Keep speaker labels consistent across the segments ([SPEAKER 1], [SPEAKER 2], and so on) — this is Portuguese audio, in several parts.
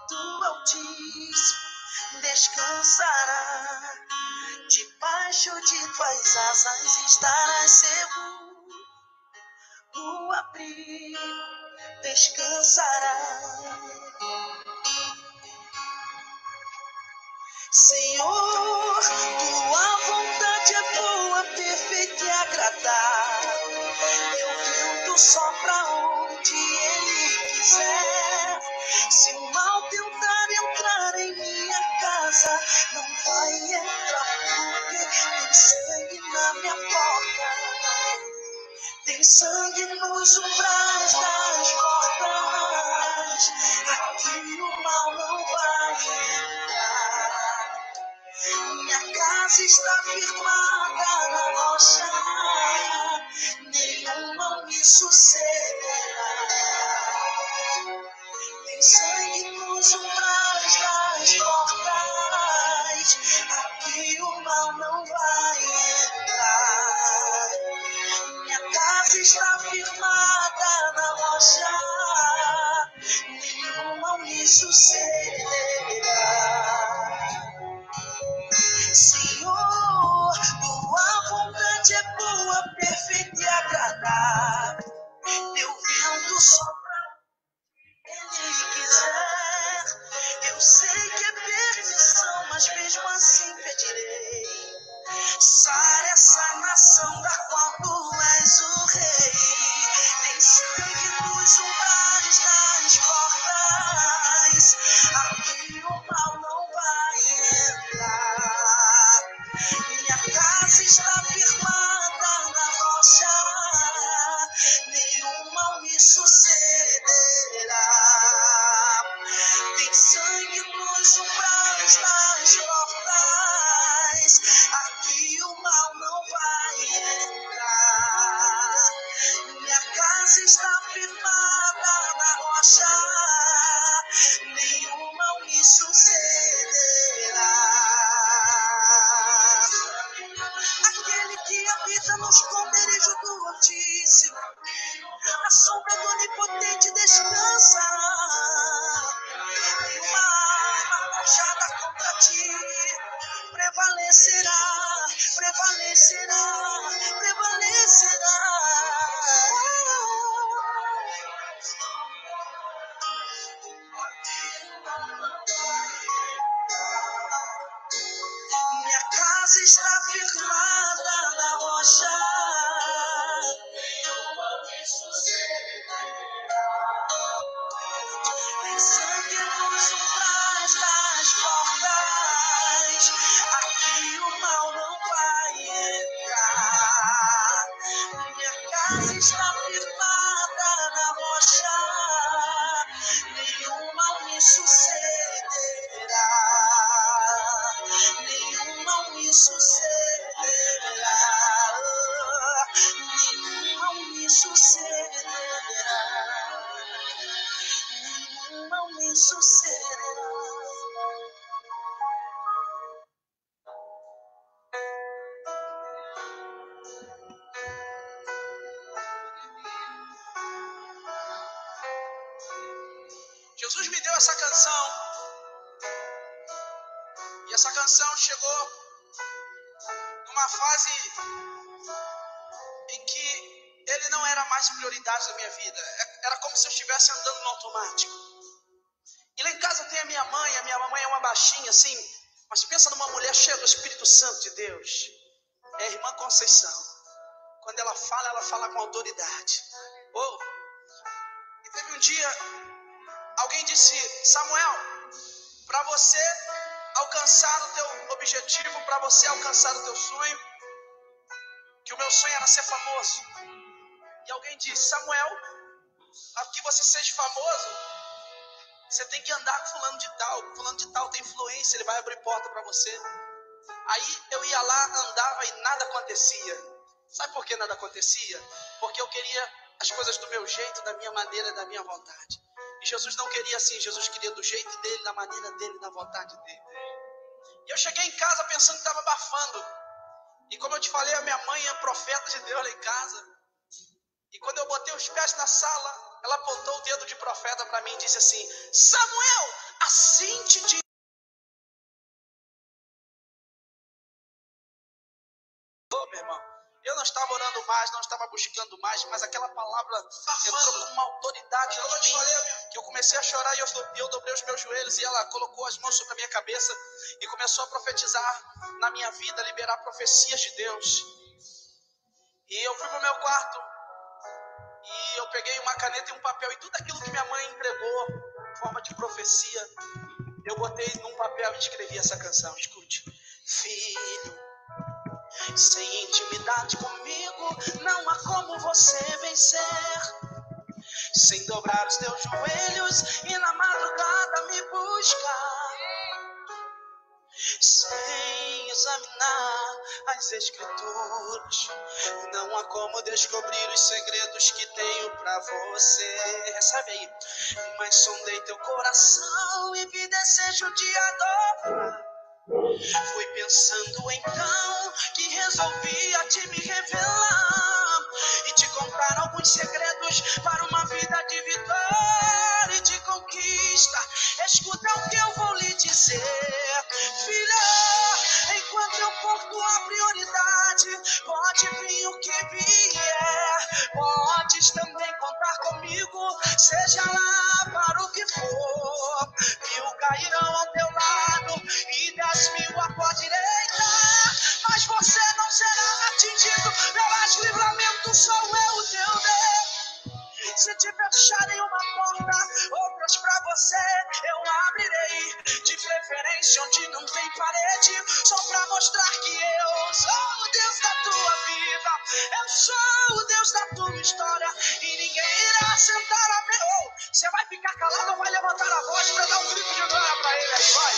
[SPEAKER 1] do Altíssimo descansará. Debaixo de tuas asas estarás seguro, no abrigo descansará. Senhor, tua vontade é boa, perfeita e agradável. Teu vento sopra onde ele quiser. Se o mal tentar entrar em minha casa, não vai entrar, porque tem sangue na minha porta. Tem sangue nos umbrais das portas. Aqui o mal não vai entrar. Minha casa está firmada na rocha, nenhum mal me sucederá. Tem sangue nos umbrais das portas, aqui o mal não vai entrar. Minha casa está firmada na rocha, nenhum mal me sucederá. Senhor, tua vontade é boa, perfeita e agradável. Teu vento sopra onde ele quiser. Eu sei que é perdição, mas mesmo assim pedirei. Sara essa nação da qual tu és o rei. Tem sangue nos umbrais das portas. Aqui o mal não vai entrar. Minha casa está firmada na rocha, nenhum mal me sucederá. Tem sangue nos umbrais das portas, aqui o mal não vai entrar. Minha casa está firmada na rocha, nenhum mal me sucederá. Aquele que habita no esconderijo do Altíssimo, a sombra do Onipotente descansa. Nenhuma arma forjada contra ti prevalecerá, prevalecerá, prevalecerá. Minha casa está firmada na rocha. Tem sangue nos umbrais das portas. Aqui o mal não vai entrar. Minha casa está firmada na rocha. Nenhum mal me sucederá. Nenhum mal me sucederá. Nenhum mal me sucederá. Nenhum mal me sucederá. Jesus me deu essa canção, e essa canção chegou numa fase em que ele não era mais prioridade da minha vida. Era como se eu estivesse andando no automático. E lá em casa tem a minha mamãe é uma baixinha assim, mas pensa numa mulher cheia do Espírito Santo de Deus. É a irmã Conceição. Quando ela fala com autoridade. Oh. E teve um dia, alguém disse: Samuel, para você alcançar o teu objetivo, para você alcançar o teu sonho, que o meu sonho era ser famoso. E alguém disse: Samuel, para que você seja famoso, você tem que andar com fulano de tal tem influência, ele vai abrir porta para você. Aí eu ia lá, andava e nada acontecia. Sabe por que nada acontecia? Porque eu queria as coisas do meu jeito, da minha maneira, da minha vontade. E Jesus não queria assim, Jesus queria do jeito dele, da maneira dele, da vontade dele. E eu cheguei em casa pensando que estava abafando. E como eu te falei, a minha mãe é profeta de Deus lá em casa. E quando eu botei os pés na sala, Ela apontou o dedo de profeta para mim e disse assim: Samuel, assim te diz. Meu irmão, eu não estava orando mais, não estava buscando mais, mas aquela palavra entrou com uma autoridade em mim, que eu comecei a chorar e eu dobrei os meus joelhos, e ela colocou as mãos sobre a minha cabeça e começou a profetizar na minha vida, liberar profecias de Deus. E eu fui para o meu quarto e eu peguei uma caneta e um papel, e tudo aquilo que minha mãe entregou em forma de profecia, eu botei num papel e escrevi essa canção. Escute. Filho, sem intimidade comigo, não há como você vencer. Sem dobrar os teus joelhos e na madrugada me buscar. Sem examinar as escrituras, não há como descobrir os segredos que tenho pra você. Recebe aí. Mas sondei teu coração e vi desejo de adorar. Fui pensando então que resolvia te me revelar e te contar alguns segredos para uma vida de vitória e de conquista. Escuta o que eu vou lhe dizer, filha. Enquanto eu for tua prioridade, pode vir o que vier. Podes também contar comigo, seja lá para o que for. 1000 cairão ao teu lado e 10.000 à tua direita, mas você não será atingido pelas livramentos. Sou eu o teu Deus. Se te fecharem uma porta, outras pra você eu abrirei. De preferência onde não tem parede, só pra mostrar que eu sou o Deus da tua vida. Eu sou o Deus da tua história e ninguém irá sentar a meu. Você vai ficar calado ou vai levantar a voz pra dar um grito de glória pra ele? Aí vai.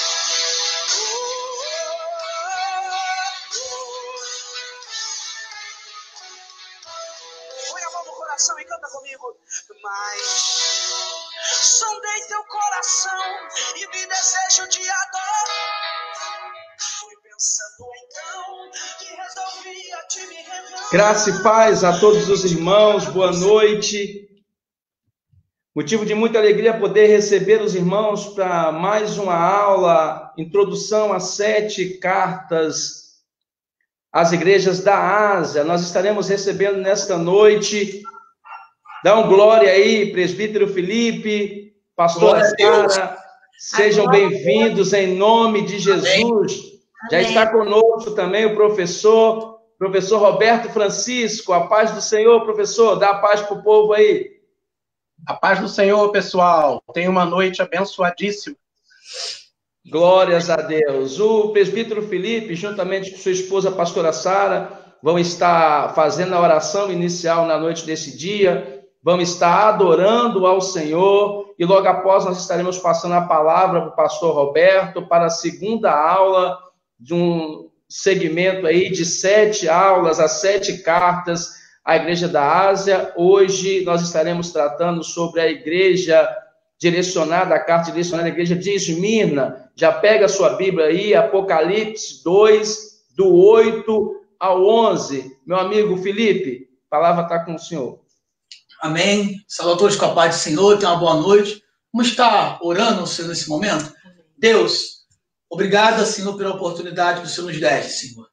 [SPEAKER 1] Põe a mão no coração e canta comigo. Mas sondei teu coração e vi desejo de adorar. Fui pensando então que resolvia te me revelar.
[SPEAKER 2] Graça e paz a todos os irmãos, boa noite. Motivo de muita alegria poder receber os irmãos para mais uma aula, introdução às 7 cartas às igrejas da Ásia. Nós estaremos recebendo nesta noite. Dá um glória aí, presbítero Felipe, pastora Sara, sejam bem-vindos em nome de Jesus. Amém. Já está conosco também o professor Roberto Francisco. A paz do Senhor, professor, dá a paz para o povo aí.
[SPEAKER 3] A paz do Senhor, pessoal. Tenha uma noite abençoadíssima.
[SPEAKER 2] Glórias a Deus. O presbítero Felipe, juntamente com sua esposa, a pastora Sara, vão estar fazendo a oração inicial na noite desse dia. Vão estar adorando ao Senhor. E logo após nós estaremos passando a palavra para o pastor Roberto para a segunda aula de um segmento aí de 7 aulas, as 7 cartas à Igreja da Ásia. Hoje nós estaremos tratando sobre a igreja direcionada, a carta direcionada à igreja de Esmirna. Já pega a sua Bíblia aí, Apocalipse 2, do 8 ao 11. Meu amigo Felipe, a palavra está com o senhor.
[SPEAKER 4] Amém. Saúde a todos com a paz do Senhor. Tenha uma boa noite. Vamos estar orando, Senhor, nesse momento? Deus, obrigado, Senhor, pela oportunidade que o Senhor nos deste, Senhor.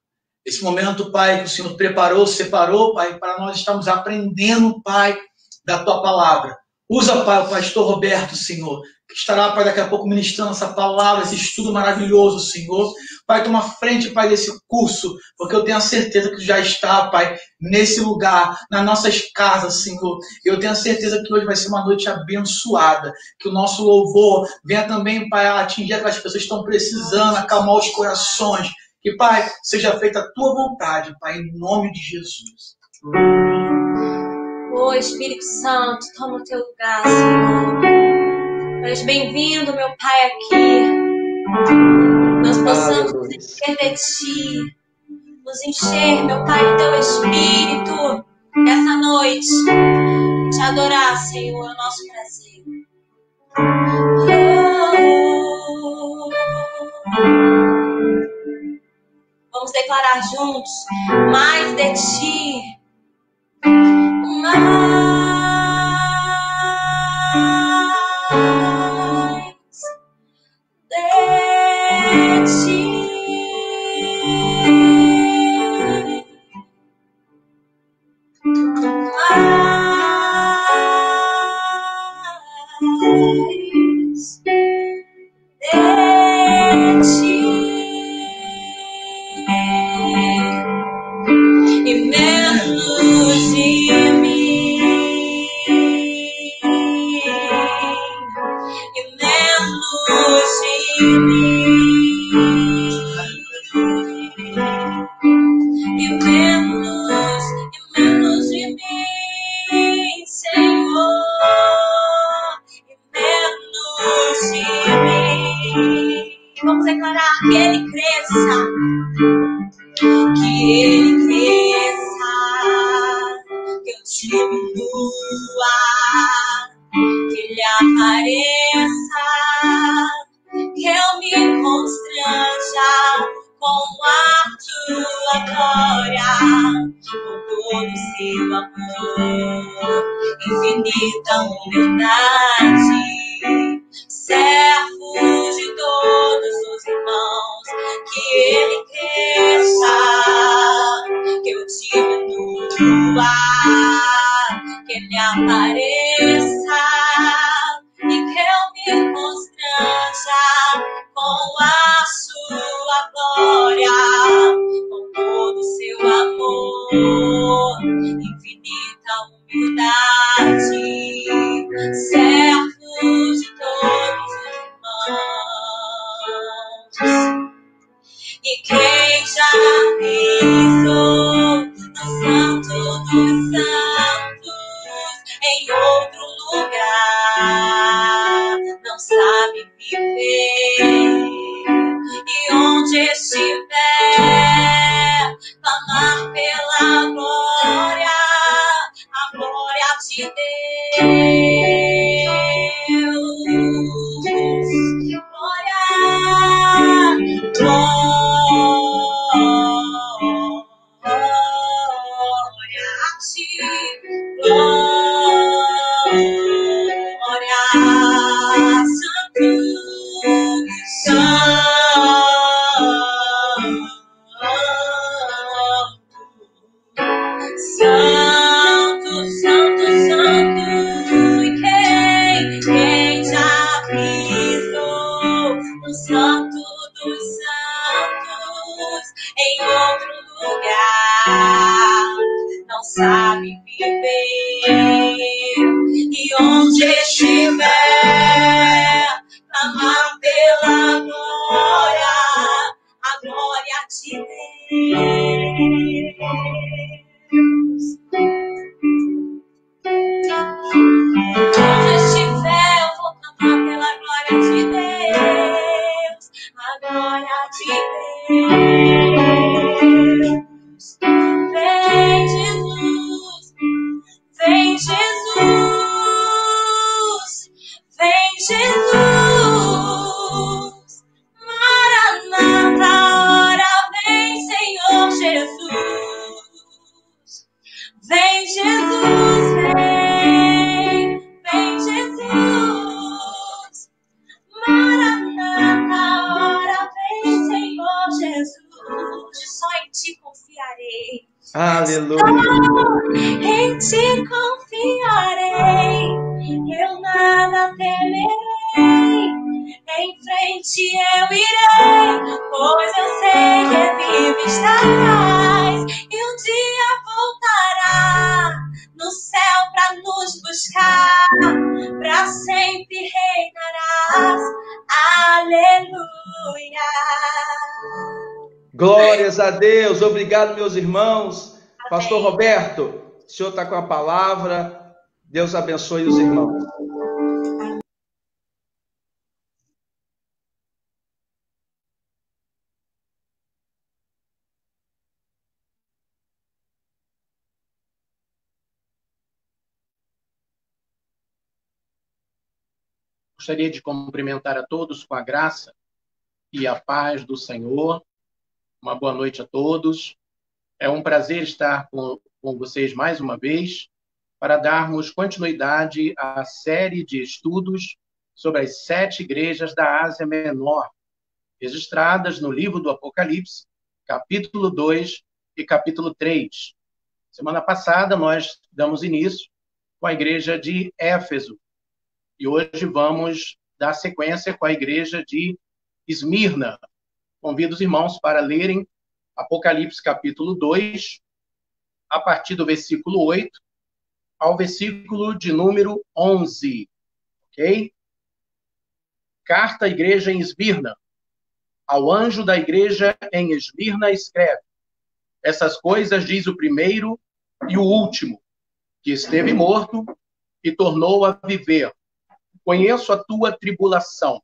[SPEAKER 4] Esse momento, Pai, que o Senhor preparou, separou, Pai, para nós estarmos aprendendo, Pai, da Tua palavra. Usa, Pai, o pastor Roberto, Senhor, que estará, Pai, daqui a pouco ministrando essa palavra, esse estudo maravilhoso, Senhor. Pai, toma frente, Pai, desse curso, porque eu tenho a certeza que Tu já está, Pai, nesse lugar, nas nossas casas, Senhor. Eu tenho a certeza que hoje vai ser uma noite abençoada, que o nosso louvor venha também, Pai, a atingir aquelas pessoas que estão precisando, acalmar os corações. Que, Pai, seja feita a Tua vontade, Pai, em nome de Jesus.
[SPEAKER 5] Ô Espírito Santo, toma o Teu lugar, Senhor. Tu és bem-vindo, meu Pai, aqui. Nós possamos nos encher de Ti, nos encher, meu Pai, do Teu Espírito, essa noite. Te adorar, Senhor, é o nosso prazer. Vamos declarar juntos: mais de Ti, mais e menos de mim, Senhor, e menos de mim. Vamos declarar que Ele cresça, que Ele cresça, que eu diminua, que Ele apareça, que eu me constranja com a tua glória, com todo o seu amor, infinita humildade, servos de todos os irmãos, que Ele cresça, que eu diminua, que Ele apareça, e que eu me constranja com a sua glória, com todo o seu amor, infinita humildade, servos de todos os irmãos. E quem já pisou no Santo dos Santos, em outro lugar, não sabe viver. E onde estiver, clamar pela glória, a glória de Deus. Glória, glória a ti, glória, santo, santo, santo, santo, e quem já pisou no Santo dos Santos, em outro lugar, não sabe viver. E onde estiver, clamar pela glória, a glória de Deus. Onde estiver, eu vou clamar pela glória de Deus, a glória de Deus. Vem Jesus, vem Jesus, vem Jesus. Maranata, hora vem, Senhor Jesus. Vem Jesus, vem Jesus. Maranata, hora vem, Senhor Jesus. Só em ti confiarei.
[SPEAKER 2] Aleluia.
[SPEAKER 5] Em ti confiarei, eu nada temerei. Em frente eu irei, pois eu sei que vivo estás. E um dia voltará no céu pra nos buscar, pra sempre reinarás. Aleluia.
[SPEAKER 2] Glórias a Deus. Obrigado, meus irmãos. Pastor Roberto, o senhor está com a palavra. Deus abençoe os irmãos.
[SPEAKER 3] Gostaria de cumprimentar a todos com a graça e a paz do Senhor. Uma boa noite a todos. É um prazer estar com vocês mais uma vez para darmos continuidade à série de estudos sobre as 7 igrejas da Ásia Menor, registradas no livro do Apocalipse, capítulo 2 e capítulo 3. Semana passada nós damos início com a igreja de Éfeso e hoje vamos dar sequência com a igreja de Esmirna. Convido os irmãos para lerem Apocalipse capítulo 2, a partir do versículo 8 ao versículo de número 11. Ok? Carta à igreja em Esmirna. Ao anjo da igreja em Esmirna escreve: essas coisas diz o primeiro e o último, que esteve morto e tornou a viver. Conheço a tua tribulação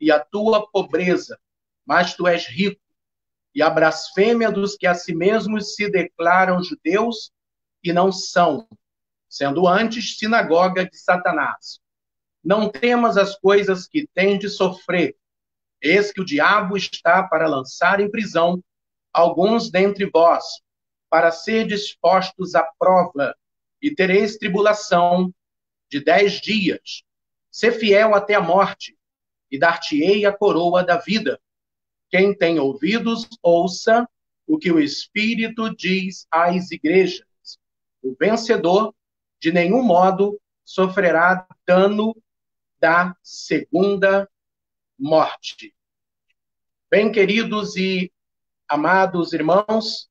[SPEAKER 3] e a tua pobreza, mas tu és rico, e a blasfêmia dos que a si mesmos se declaram judeus e não são, sendo antes sinagoga de Satanás. Não temas as coisas que tens de sofrer. Eis que o diabo está para lançar em prisão alguns dentre vós, para ser dispostos à prova, e tereis tribulação de 10 dias. Sê fiel até a morte, e dar-te-ei a coroa da vida. Quem tem ouvidos, ouça o que o Espírito diz às igrejas. O vencedor, de nenhum modo, sofrerá dano da segunda morte. Bem, queridos e amados irmãos,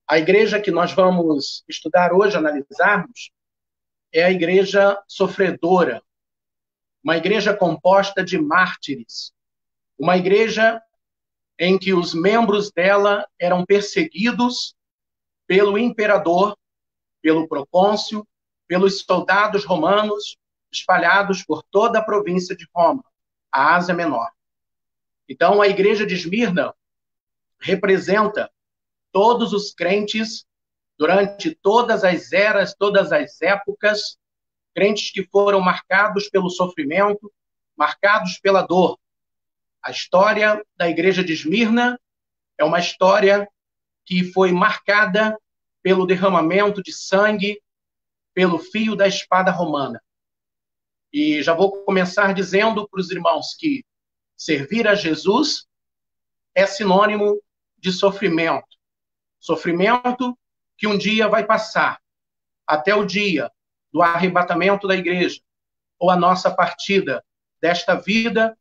[SPEAKER 3] a igreja que nós vamos estudar hoje, analisarmos, é a igreja sofredora, uma igreja composta de mártires, uma igreja em que os membros dela eram perseguidos pelo imperador, pelo procônsul, pelos soldados romanos espalhados por toda a província de Roma, a Ásia Menor. Então, a igreja de Esmirna representa todos os crentes durante todas as eras, todas as épocas, crentes que foram marcados pelo sofrimento, marcados pela dor. A história da igreja de Esmirna é uma história que foi marcada pelo derramamento de sangue, pelo fio da espada romana. E já vou começar dizendo para os irmãos que servir a Jesus é sinônimo de sofrimento. Sofrimento que um dia vai passar, até o dia do arrebatamento da igreja, ou a nossa partida desta vida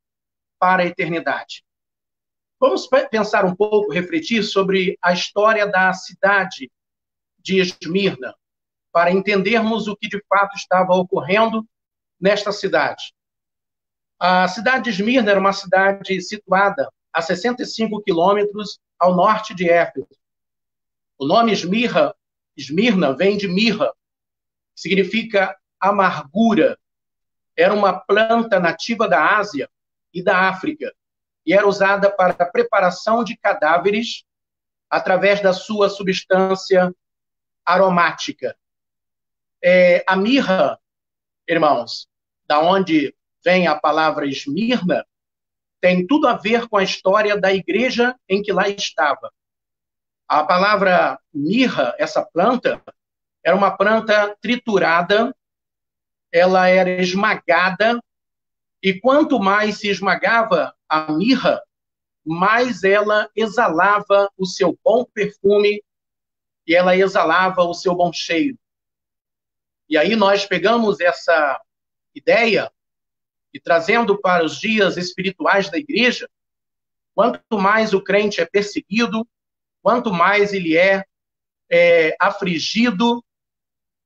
[SPEAKER 3] para a eternidade. Vamos pensar um pouco, refletir sobre a história da cidade de Esmirna, para entendermos o que de fato estava ocorrendo nesta cidade. A cidade de Esmirna era uma cidade situada a 65 quilômetros ao norte de Éfeso. O nome Esmirna vem de mirra, que significa amargura. Era uma planta nativa da Ásia e da África, e era usada para a preparação de cadáveres através da sua substância aromática. A mirra, irmãos, da onde vem a palavra Esmirna, tem tudo a ver com a história da igreja em que lá estava. A palavra mirra, essa planta, era uma planta triturada, ela era esmagada, e quanto mais se esmagava a mirra, mais ela exalava o seu bom perfume e ela exalava o seu bom cheiro. E aí nós pegamos essa ideia e trazendo para os dias espirituais da igreja, quanto mais o crente é perseguido, quanto mais ele é afligido,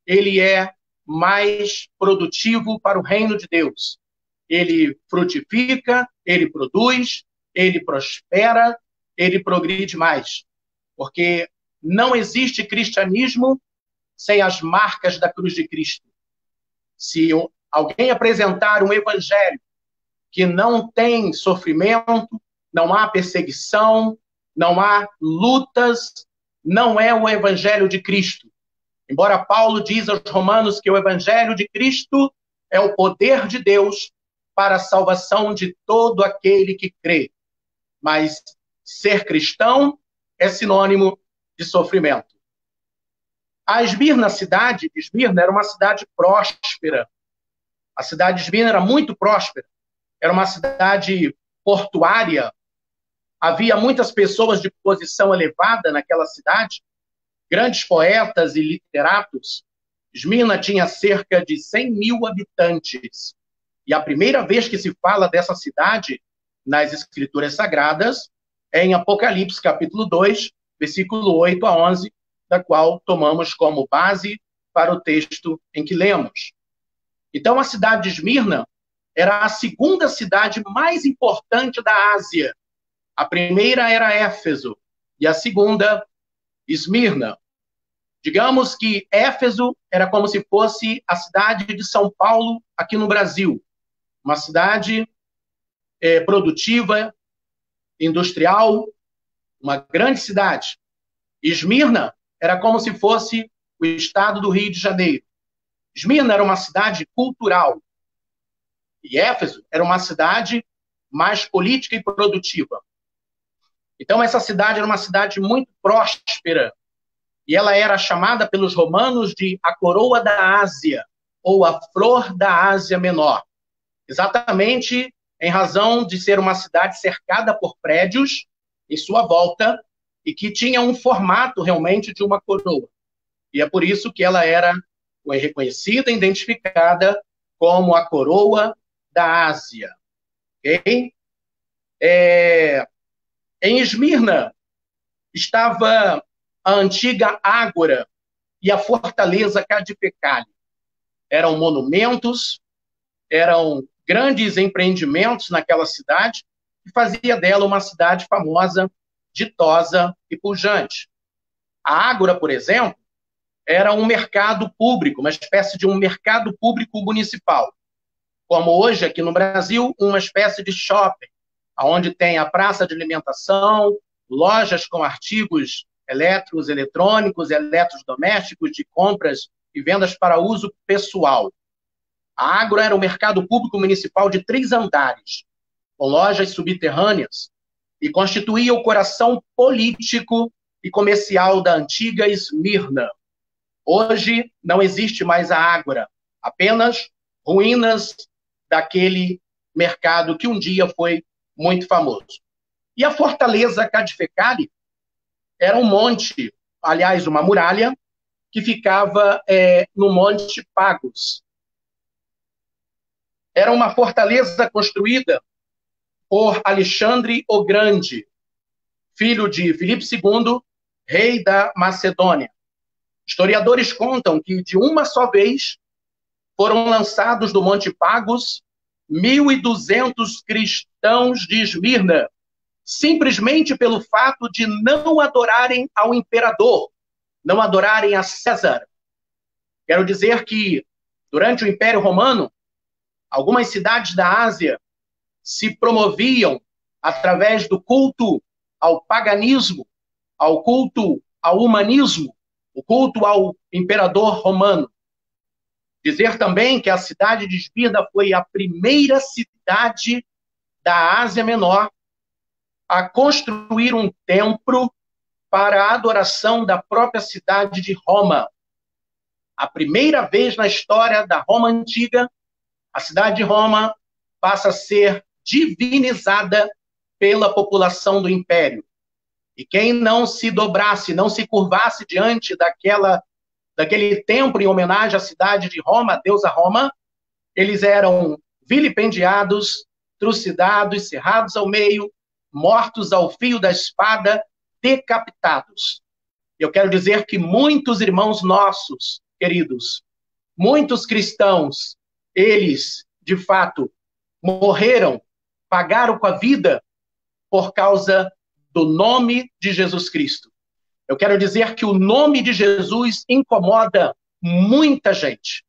[SPEAKER 3] ele é mais produtivo para o reino de Deus. Ele frutifica, ele produz, ele prospera, ele progride mais. Porque não existe cristianismo sem as marcas da cruz de Cristo. Se alguém apresentar um evangelho que não tem sofrimento, não há perseguição, não há lutas, não é o evangelho de Cristo. Embora Paulo diz aos romanos que o evangelho de Cristo é o poder de Deus para a salvação de todo aquele que crê. Mas ser cristão é sinônimo de sofrimento. A Esmirna, cidade de Esmirna, era uma cidade próspera. A cidade de Esmirna era muito próspera. Era uma cidade portuária. Havia muitas pessoas de posição elevada naquela cidade, grandes poetas e literatos. Esmirna tinha cerca de 100 mil habitantes. E a primeira vez que se fala dessa cidade nas Escrituras Sagradas é em Apocalipse, capítulo 2, versículo 8 a 11, da qual tomamos como base para o texto em que lemos. Então, a cidade de Esmirna era a segunda cidade mais importante da Ásia. A primeira era Éfeso e a segunda, Esmirna. Digamos que Éfeso era como se fosse a cidade de São Paulo aqui no Brasil. Uma cidade produtiva, industrial, uma grande cidade. Esmirna era como se fosse o estado do Rio de Janeiro. Esmirna era uma cidade cultural. E Éfeso era uma cidade mais política e produtiva. Então, essa cidade era uma cidade muito próspera. E ela era chamada pelos romanos de a coroa da Ásia, ou a flor da Ásia Menor. Exatamente em razão de ser uma cidade cercada por prédios em sua volta e que tinha um formato realmente de uma coroa. E é por isso que ela era reconhecida e identificada como a coroa da Ásia. Okay? Em Esmirna estava a antiga Ágora e a fortaleza Cadifecale. Eram monumentos, eram grandes empreendimentos naquela cidade, que fazia dela uma cidade famosa, ditosa e pujante. A Ágora, por exemplo, era um mercado público, uma espécie de um mercado público municipal. Como hoje, aqui no Brasil, uma espécie de shopping, onde tem a praça de alimentação, lojas com artigos elétricos, eletrônicos, eletrodomésticos, de compras e vendas para uso pessoal. A Ágora era um mercado público municipal de 3 andares, com lojas subterrâneas, e constituía o coração político e comercial da antiga Esmirna. Hoje não existe mais a Ágora, apenas ruínas daquele mercado que um dia foi muito famoso. E a fortaleza Cadifecale era um monte, aliás, uma muralha, que ficava no Monte Pagos. Era uma fortaleza construída por Alexandre o Grande, filho de Filipe II, rei da Macedônia. Historiadores contam que, de uma só vez, foram lançados do Monte Pagos 1.200 cristãos de Esmirna, simplesmente pelo fato de não adorarem ao imperador, não adorarem a César. Quero dizer que, durante o Império Romano, algumas cidades da Ásia se promoviam através do culto ao paganismo, ao culto ao humanismo, o culto ao imperador romano. Dizer também que a cidade de Esmirna foi a primeira cidade da Ásia Menor a construir um templo para a adoração da própria cidade de Roma. A primeira vez na história da Roma antiga, a cidade de Roma passa a ser divinizada pela população do império. E quem não se dobrasse, não se curvasse diante daquele templo em homenagem à cidade de Roma, a deusa Roma, eles eram vilipendiados, trucidados, cerrados ao meio, mortos ao fio da espada, decapitados. Eu quero dizer que muitos irmãos nossos, queridos, muitos cristãos, eles, de fato, morreram, pagaram com a vida por causa do nome de Jesus Cristo. Eu quero dizer que o nome de Jesus incomoda muita gente.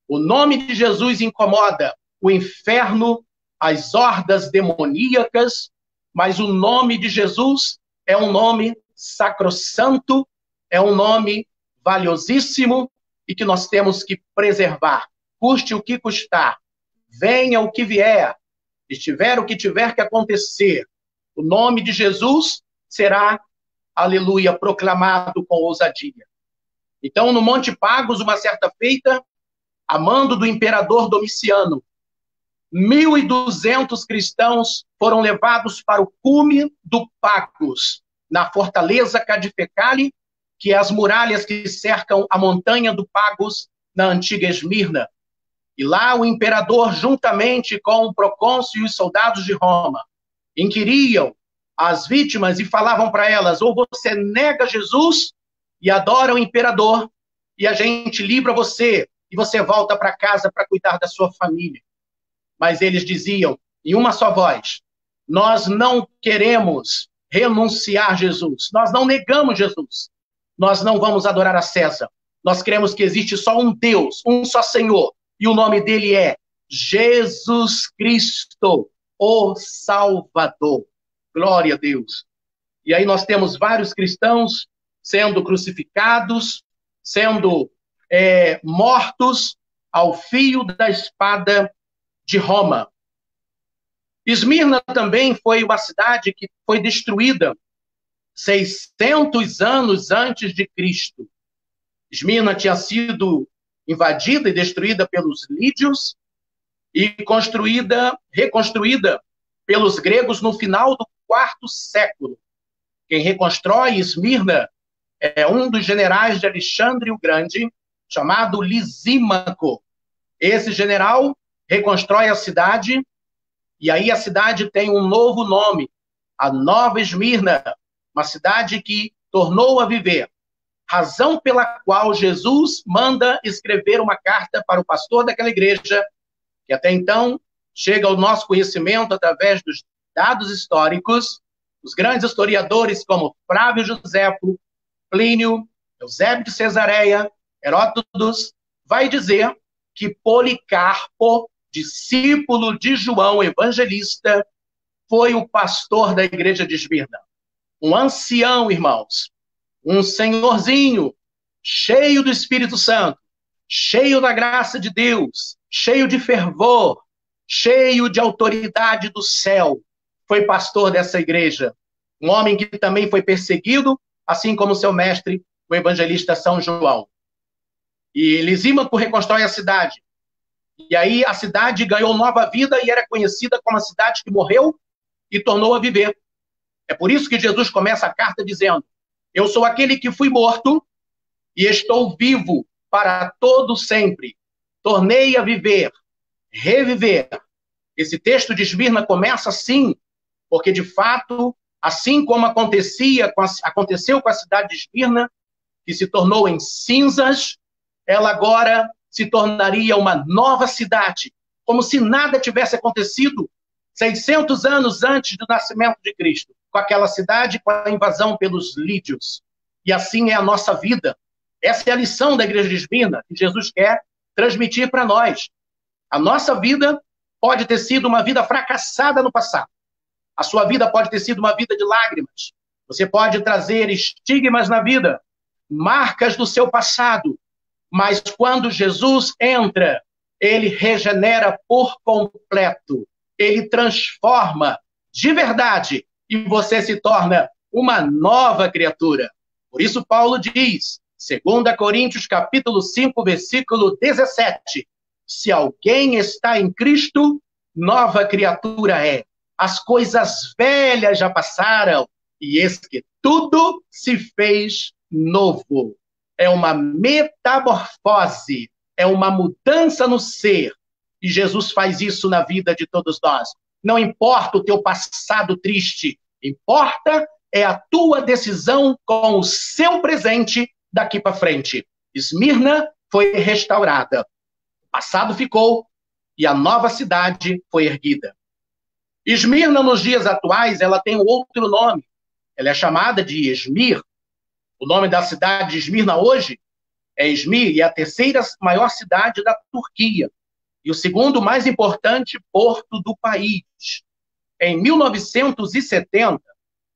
[SPEAKER 3] O nome de Jesus incomoda o inferno, as hordas demoníacas, mas o nome de Jesus é um nome sacrossanto, é um nome valiosíssimo e que nós temos que preservar, custe o que custar, venha o que vier, estiver o que tiver que acontecer, o nome de Jesus será, aleluia, proclamado com ousadia. Então, no Monte Pagos, uma certa feita, a mando do imperador Domiciano, 1.200 cristãos foram levados para o cume do Pagos, na fortaleza Cadifecale, que é as muralhas que cercam a montanha do Pagos, na antiga Esmirna. E lá o imperador, juntamente com o procônsul e os soldados de Roma, inquiriam as vítimas e falavam para elas: ou você nega Jesus e adora o imperador, e a gente livra você, e você volta para casa para cuidar da sua família. mas eles diziam em uma só voz: nós não queremos renunciar Jesus, nós não negamos Jesus, nós não vamos adorar a César, nós cremos que existe só um Deus, um só Senhor, e o nome dele é Jesus Cristo, o Salvador. Glória a Deus. E aí nós temos vários cristãos sendo crucificados, sendo mortos ao fio da espada de Roma. Esmirna também foi uma cidade que foi destruída 600 anos antes de Cristo. Esmirna tinha sido invadida e destruída pelos lídios e reconstruída pelos gregos no final do quarto século. Quem reconstrói Esmirna é um dos generais de Alexandre o Grande, chamado Lisímaco. Esse general reconstrói a cidade, e aí a cidade tem um novo nome, a Nova Esmirna, uma cidade que tornou a viver. Razão pela qual Jesus manda escrever uma carta para o pastor daquela igreja, que até então chega ao nosso conhecimento através dos dados históricos, os grandes historiadores como Flávio Joséfo, Plínio, Eusébio de Cesareia, Heródoto, vai dizer que Policarpo, discípulo de João Evangelista, foi o pastor da igreja de Esmirna. Um ancião, irmãos, um senhorzinho, cheio do Espírito Santo, cheio da graça de Deus, cheio de fervor, cheio de autoridade do céu, foi pastor dessa igreja. Um homem que também foi perseguido, assim como seu mestre, o evangelista São João. E Lisímaco reconstrói a cidade. E aí a cidade ganhou nova vida e era conhecida como a cidade que morreu e tornou a viver. É por isso que Jesus começa a carta dizendo: eu sou aquele que fui morto e estou vivo para todo sempre. Tornei a viver, reviver. Esse texto de Esmirna começa assim, porque de fato, assim como aconteceu com a cidade de Esmirna, que se tornou em cinzas, ela agora se tornaria uma nova cidade, como se nada tivesse acontecido 600 anos antes do nascimento de Cristo, com aquela cidade, com a invasão pelos lídios. E assim é a nossa vida. Essa é a lição da igreja de Esmirna, que Jesus quer transmitir para nós. A nossa vida pode ter sido uma vida fracassada no passado. A sua vida pode ter sido uma vida de lágrimas. Você pode trazer estigmas na vida, marcas do seu passado. Mas quando Jesus entra, ele regenera por completo. Ele transforma de verdade e você se torna uma nova criatura. Por isso Paulo diz, 2 Coríntios capítulo 5, versículo 17, se alguém está em Cristo, nova criatura é. As coisas velhas já passaram e eis que tudo se fez novo. É uma metamorfose, é uma mudança no ser. E Jesus faz isso na vida de todos nós. Não importa o teu passado triste, importa é a tua decisão com o seu presente daqui para frente. Esmirna foi restaurada. O passado ficou e a nova cidade foi erguida. Esmirna, nos dias atuais, ela tem outro nome. Ela é chamada de Esmir. O nome da cidade de Esmirna hoje é Esmir, e é a terceira maior cidade da Turquia. E o segundo mais importante porto do país. Em 1970,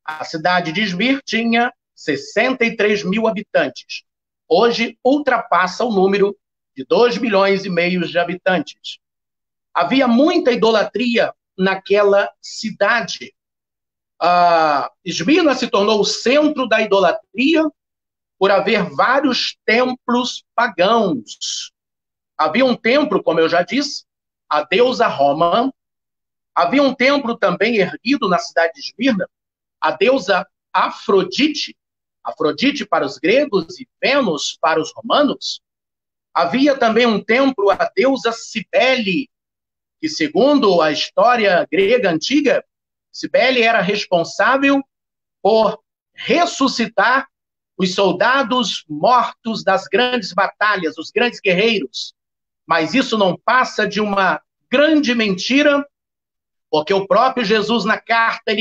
[SPEAKER 3] a cidade de Esmir tinha 63 mil habitantes. Hoje ultrapassa o número de 2,5 milhões de habitantes. Havia muita idolatria naquela cidade. Esmirna se tornou o centro da idolatria por haver vários templos pagãos. Havia um templo, como eu já disse, a deusa Roma. Havia um templo também erguido na cidade de Esmirna, a deusa Afrodite, Afrodite para os gregos e Vênus para os romanos. Havia também um templo à deusa Cibele, que, segundo a história grega antiga, Cibele era responsável por ressuscitar os soldados mortos das grandes batalhas, os grandes guerreiros. Mas isso não passa de uma grande mentira, porque o próprio Jesus na carta,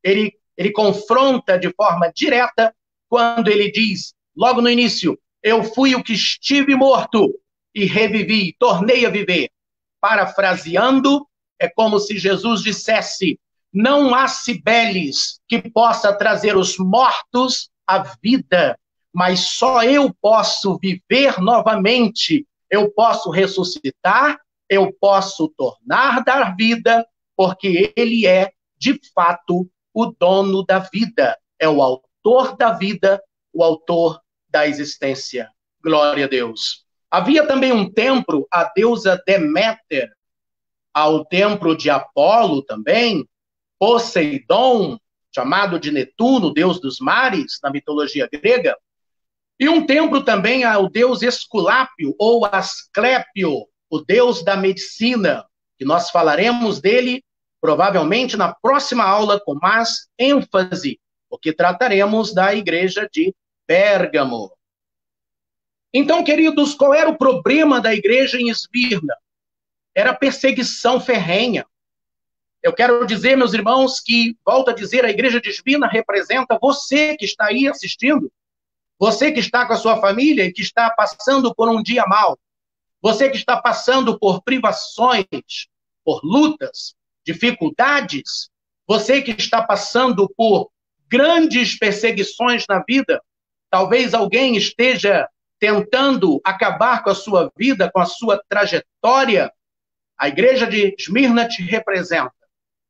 [SPEAKER 3] ele confronta de forma direta quando ele diz, logo no início, eu fui o que estive morto e revivi, tornei a viver. Parafraseando, é como se Jesus dissesse, não há cibeles que possa trazer os mortos à vida, mas só eu posso viver novamente, eu posso ressuscitar, eu posso tornar dar vida, porque ele é, de fato, o dono da vida, é o autor da vida, o autor da existência. Glória a Deus. Havia também um templo à deusa Deméter, ao templo de Apolo também, Poseidon, chamado de Netuno, deus dos mares, na mitologia grega, e um templo também ao deus Esculápio, ou Asclépio, o deus da medicina, que nós falaremos dele provavelmente na próxima aula com mais ênfase, porque trataremos da igreja de Pérgamo. Então, queridos, qual era o problema da igreja em Esmirna? Era perseguição ferrenha. Eu quero dizer, meus irmãos, que, volto a dizer, a igreja de Esmirna representa você que está aí assistindo, você que está com a sua família e que está passando por um dia mau, você que está passando por privações, por lutas, dificuldades, você que está passando por grandes perseguições na vida, talvez alguém esteja tentando acabar com a sua vida, com a sua trajetória, a igreja de Esmirna te representa,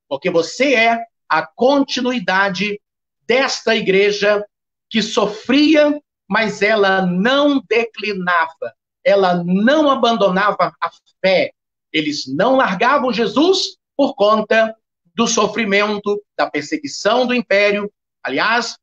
[SPEAKER 3] porque você é a continuidade desta igreja que sofria, mas ela não declinava, ela não abandonava a fé. Eles não largavam Jesus por conta do sofrimento, da perseguição do império. Aliás,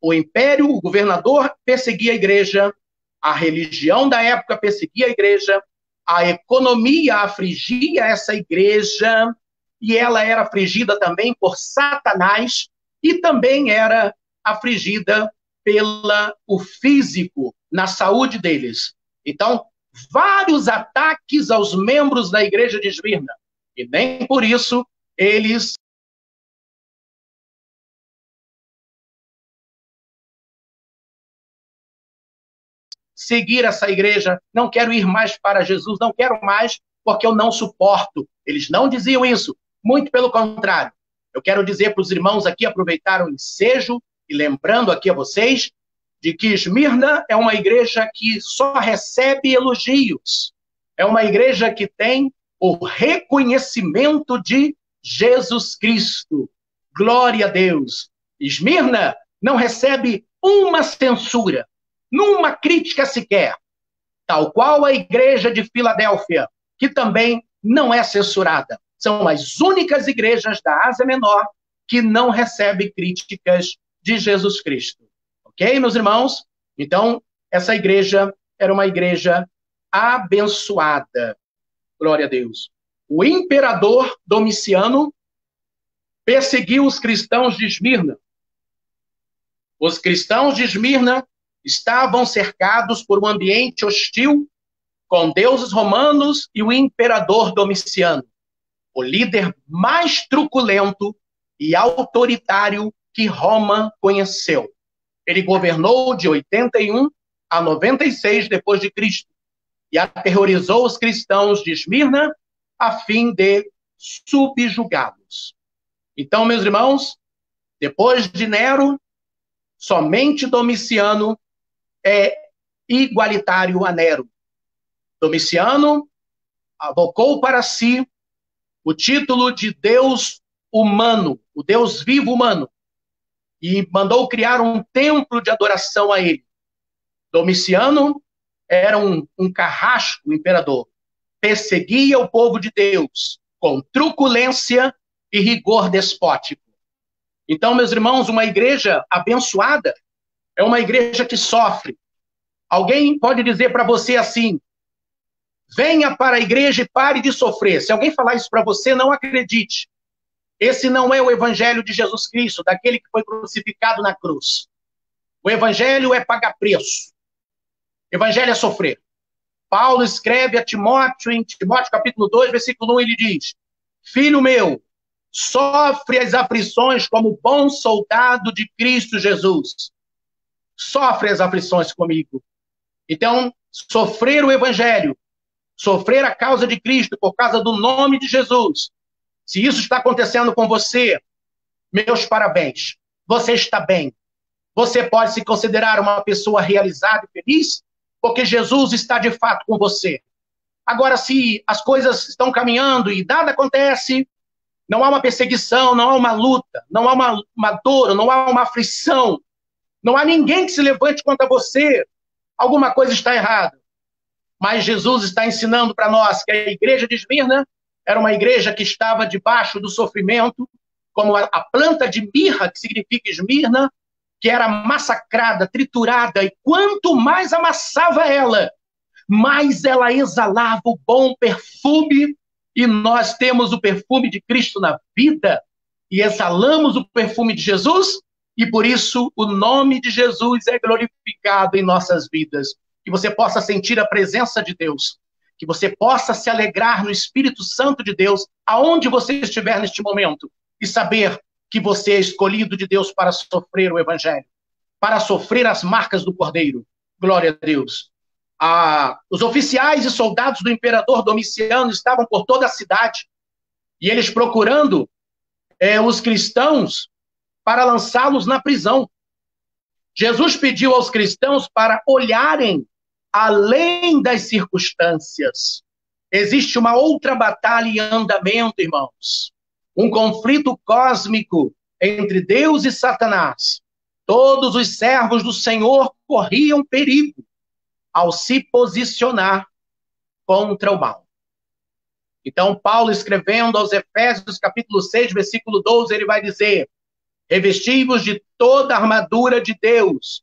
[SPEAKER 3] o império, o governador perseguia a igreja, a religião da época perseguia a igreja, a economia afligia essa igreja, e ela era afligida também por Satanás, e também era afligida pelo físico, na saúde deles. Então, vários ataques aos membros da igreja de Esmirna, e nem por isso eles seguir essa igreja, não quero ir mais para Jesus, não quero mais porque eu não suporto. Eles não diziam isso, muito pelo contrário. Eu quero dizer para os irmãos aqui, aproveitar o ensejo e lembrando aqui a vocês de que Esmirna é uma igreja que só recebe elogios. É uma igreja que tem o reconhecimento de Jesus Cristo. Glória a Deus. Esmirna não recebe uma censura, numa crítica sequer, tal qual a igreja de Filadélfia, que também não é censurada. São as únicas igrejas da Ásia Menor que não recebem críticas de Jesus Cristo. Ok, meus irmãos? Então, essa igreja era uma igreja abençoada. Glória a Deus. O imperador Domiciano perseguiu os cristãos de Esmirna. Os cristãos de Esmirna estavam cercados por um ambiente hostil com deuses romanos e o imperador Domiciano, o líder mais truculento e autoritário que Roma conheceu. Ele governou de 81 a 96 depois de Cristo e aterrorizou os cristãos de Esmirna a fim de subjugá-los. Então, meus irmãos, depois de Nero, somente Domiciano é igualitário a Nero. Domiciano avocou para si o título de Deus humano, o Deus vivo humano, e mandou criar um templo de adoração a ele. Domiciano era um carrasco imperador, perseguia o povo de Deus com truculência e rigor despótico. Então, meus irmãos, uma igreja abençoada é uma igreja que sofre. Alguém pode dizer para você assim, venha para a igreja e pare de sofrer. Se alguém falar isso para você, não acredite. Esse não é o evangelho de Jesus Cristo, daquele que foi crucificado na cruz. O evangelho é pagar preço. O evangelho é sofrer. Paulo escreve a Timóteo, em Timóteo capítulo 2, versículo 1, ele diz: filho meu, sofre as aflições como bom soldado de Cristo Jesus. Sofre as aflições comigo. Então, sofrer o evangelho, sofrer a causa de Cristo por causa do nome de Jesus, se isso está acontecendo com você, meus parabéns. Você está bem. Você pode se considerar uma pessoa realizada e feliz, porque Jesus está de fato com você. Agora, se as coisas estão caminhando e nada acontece, não há uma perseguição, não há uma luta, não há uma dor, não há uma aflição, não há ninguém que se levante contra você, alguma coisa está errada. Mas Jesus está ensinando para nós que a igreja de Esmirna era uma igreja que estava debaixo do sofrimento, como a planta de mirra, que significa Esmirna, que era massacrada, triturada, e quanto mais amassava ela, mais ela exalava o bom perfume, e nós temos o perfume de Cristo na vida, e exalamos o perfume de Jesus, e por isso o nome de Jesus é glorificado em nossas vidas. Que você possa sentir a presença de Deus, que você possa se alegrar no Espírito Santo de Deus, aonde você estiver neste momento, e saber que você é escolhido de Deus para sofrer o Evangelho, para sofrer as marcas do Cordeiro. Glória a Deus. Os oficiais e soldados do imperador Domiciano estavam por toda a cidade, e eles procurando os cristãos para lançá-los na prisão. Jesus pediu aos cristãos para olharem além das circunstâncias. Existe uma outra batalha em andamento, irmãos. Um conflito cósmico entre Deus e Satanás. Todos os servos do Senhor corriam perigo ao se posicionar contra o mal. Então, Paulo, escrevendo aos Efésios, capítulo 6, versículo 12, ele vai dizer: revesti-vos de toda a armadura de Deus,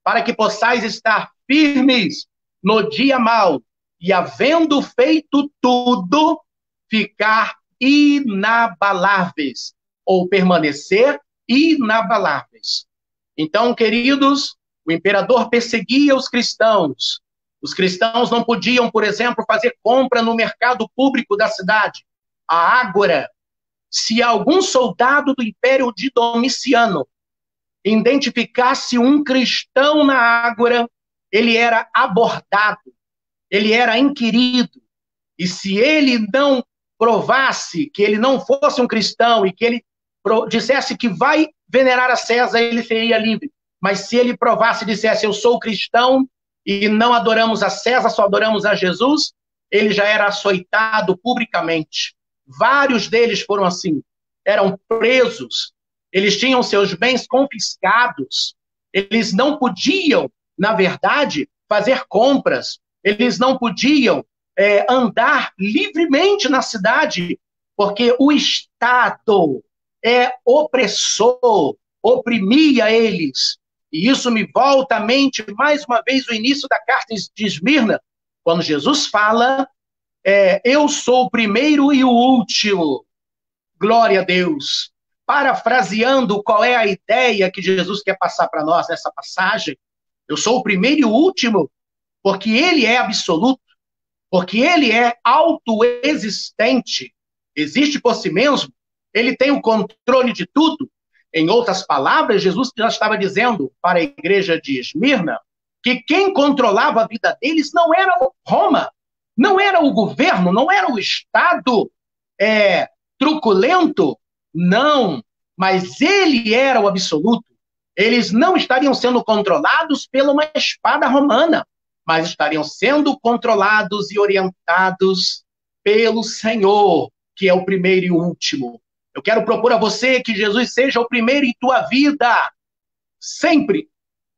[SPEAKER 3] para que possais estar firmes no dia mau, e havendo feito tudo, ficar inabaláveis, ou permanecer inabaláveis. Então, queridos, o imperador perseguia os cristãos. Os cristãos não podiam, por exemplo, fazer compra no mercado público da cidade, a ágora. Se algum soldado do Império de Domiciano identificasse um cristão na ágora, ele era abordado, ele era inquirido. E se ele não provasse que ele não fosse um cristão e que ele dissesse que vai venerar a César, ele seria livre. Mas se ele provasse e dissesse: eu sou cristão e não adoramos a César, só adoramos a Jesus, ele já era açoitado publicamente. Vários deles foram assim, eram presos, eles tinham seus bens confiscados, eles não podiam, na verdade, fazer compras, eles não podiam andar livremente na cidade, porque o Estado é opressor, oprimia eles. E isso me volta à mente, mais uma vez, o início da carta de Esmirna, quando Jesus fala: eu sou o primeiro e o último. Glória a Deus. Parafraseando qual é a ideia que Jesus quer passar para nós nessa passagem, eu sou o primeiro e o último, porque ele é absoluto, porque ele é autoexistente, existe por si mesmo, ele tem o controle de tudo. Em outras palavras, Jesus já estava dizendo para a igreja de Esmirna que quem controlava a vida deles não era Roma, não era o governo, não era o Estado truculento, não, mas ele era o absoluto. Eles não estariam sendo controlados pela uma espada romana, mas estariam sendo controlados e orientados pelo Senhor, que é o primeiro e o último. Eu quero propor a você que Jesus seja o primeiro em tua vida, sempre.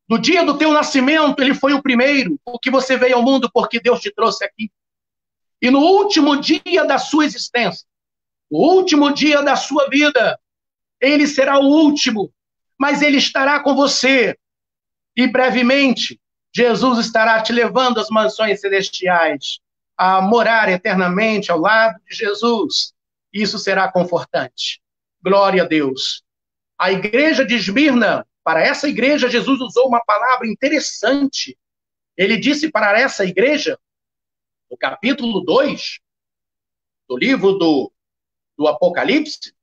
[SPEAKER 3] No dia do teu nascimento, ele foi o primeiro, porque você veio ao mundo, porque Deus te trouxe aqui. E no último dia da sua existência, o último dia da sua vida, ele será o último, mas ele estará com você. E brevemente, Jesus estará te levando às mansões celestiais, a morar eternamente ao lado de Jesus. Isso será confortante. Glória a Deus. A igreja de Esmirna, para essa igreja, Jesus usou uma palavra interessante. Ele disse para essa igreja no capítulo 2 do livro do Apocalipse,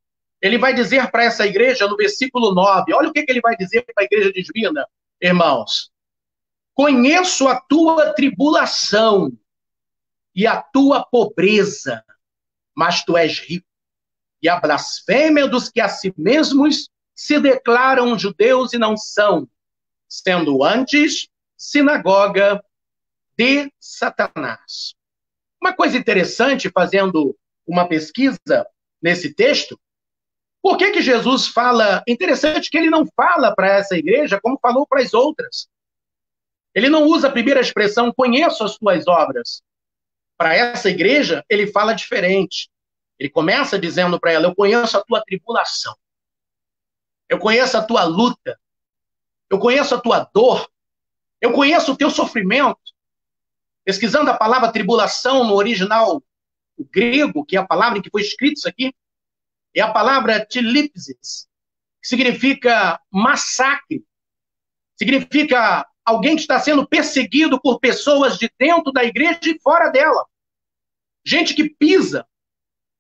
[SPEAKER 3] ele vai dizer para essa igreja, no versículo 9, olha o que ele vai dizer para a igreja de Esmirna, irmãos. Conheço a tua tribulação e a tua pobreza, mas tu és rico. E a blasfêmia dos que a si mesmos se declaram judeus e não são, sendo antes sinagoga de Satanás. Uma coisa interessante, fazendo uma pesquisa nesse texto, por que Jesus fala... Interessante que ele não fala para essa igreja como falou para as outras. Ele não usa a primeira expressão, conheço as tuas obras. Para essa igreja, ele fala diferente. Ele começa dizendo para ela, eu conheço a tua tribulação. Eu conheço a tua luta. Eu conheço a tua dor. Eu conheço o teu sofrimento. Pesquisando a palavra tribulação no original o grego, que é a palavra em que foi escrito isso aqui, é a palavra tilipsis, que significa massacre. Significa alguém que está sendo perseguido por pessoas de dentro da igreja e fora dela. Gente que pisa.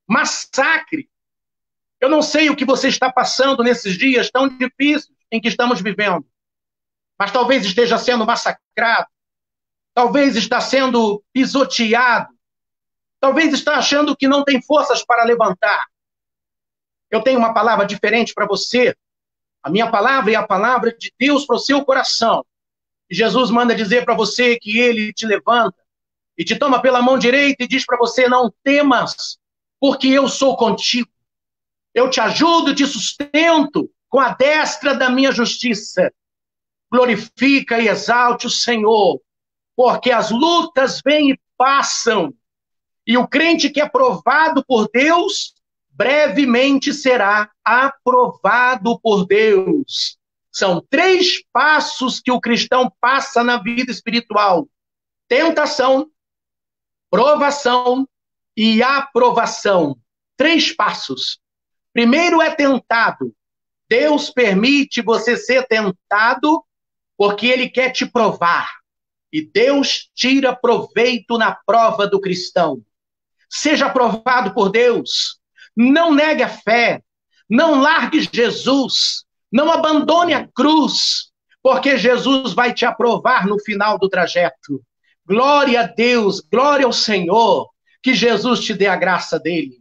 [SPEAKER 3] Massacre. Eu não sei o que você está passando nesses dias tão difíceis em que estamos vivendo. Mas talvez esteja sendo massacrado. Talvez está sendo pisoteado. Talvez está achando que não tem forças para levantar. Eu tenho uma palavra diferente para você. A minha palavra é a palavra de Deus para o seu coração. E Jesus manda dizer para você que ele te levanta e te toma pela mão direita e diz para você, não temas, porque eu sou contigo. Eu te ajudo, te sustento com a destra da minha justiça. Glorifica e exalte o Senhor, porque as lutas vêm e passam. E o crente que é provado por Deus, brevemente será aprovado por Deus. São 3 passos que o cristão passa na vida espiritual. Tentação, provação e aprovação. 3 passos. Primeiro é tentado. Deus permite você ser tentado porque ele quer te provar. E Deus tira proveito na prova do cristão. Seja aprovado por Deus. Não negue a fé. Não largue Jesus. Não abandone a cruz. Porque Jesus vai te aprovar no final do trajeto. Glória a Deus, glória ao Senhor. Que Jesus te dê a graça dele.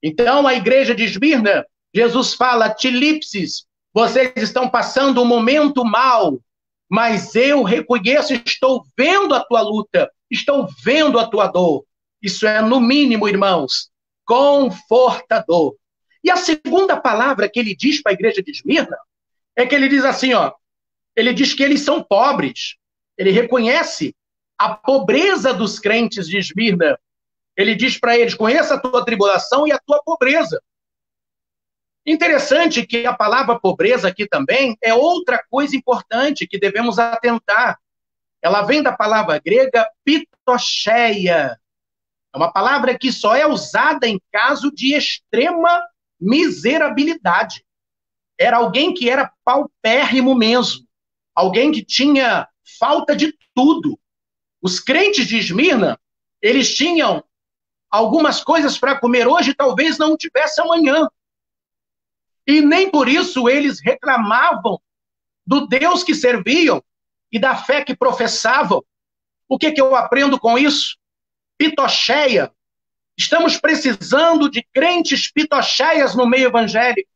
[SPEAKER 3] Então, a igreja de Esmirna, Jesus fala, tilipsis, vocês estão passando um momento mau, mas eu reconheço, estou vendo a tua luta, estou vendo a tua dor. Isso é, no mínimo, irmãos, confortador. E a segunda palavra que ele diz para a igreja de Esmirna é que ele diz assim, ó, ele diz que eles são pobres. Ele reconhece a pobreza dos crentes de Esmirna. Ele diz para eles, conheça a tua tribulação e a tua pobreza. Interessante que a palavra pobreza aqui também é outra coisa importante que devemos atentar. Ela vem da palavra grega pitocheia. É uma palavra que só é usada em caso de extrema miserabilidade. Era alguém que era paupérrimo mesmo. Alguém que tinha falta de tudo. Os crentes de Esmirna, eles tinham algumas coisas para comer hoje, talvez não tivesse amanhã. E nem por isso eles reclamavam do Deus que serviam e da fé que professavam. O que eu aprendo com isso? Pitocheia. Estamos precisando de crentes pitocheias no meio evangélico.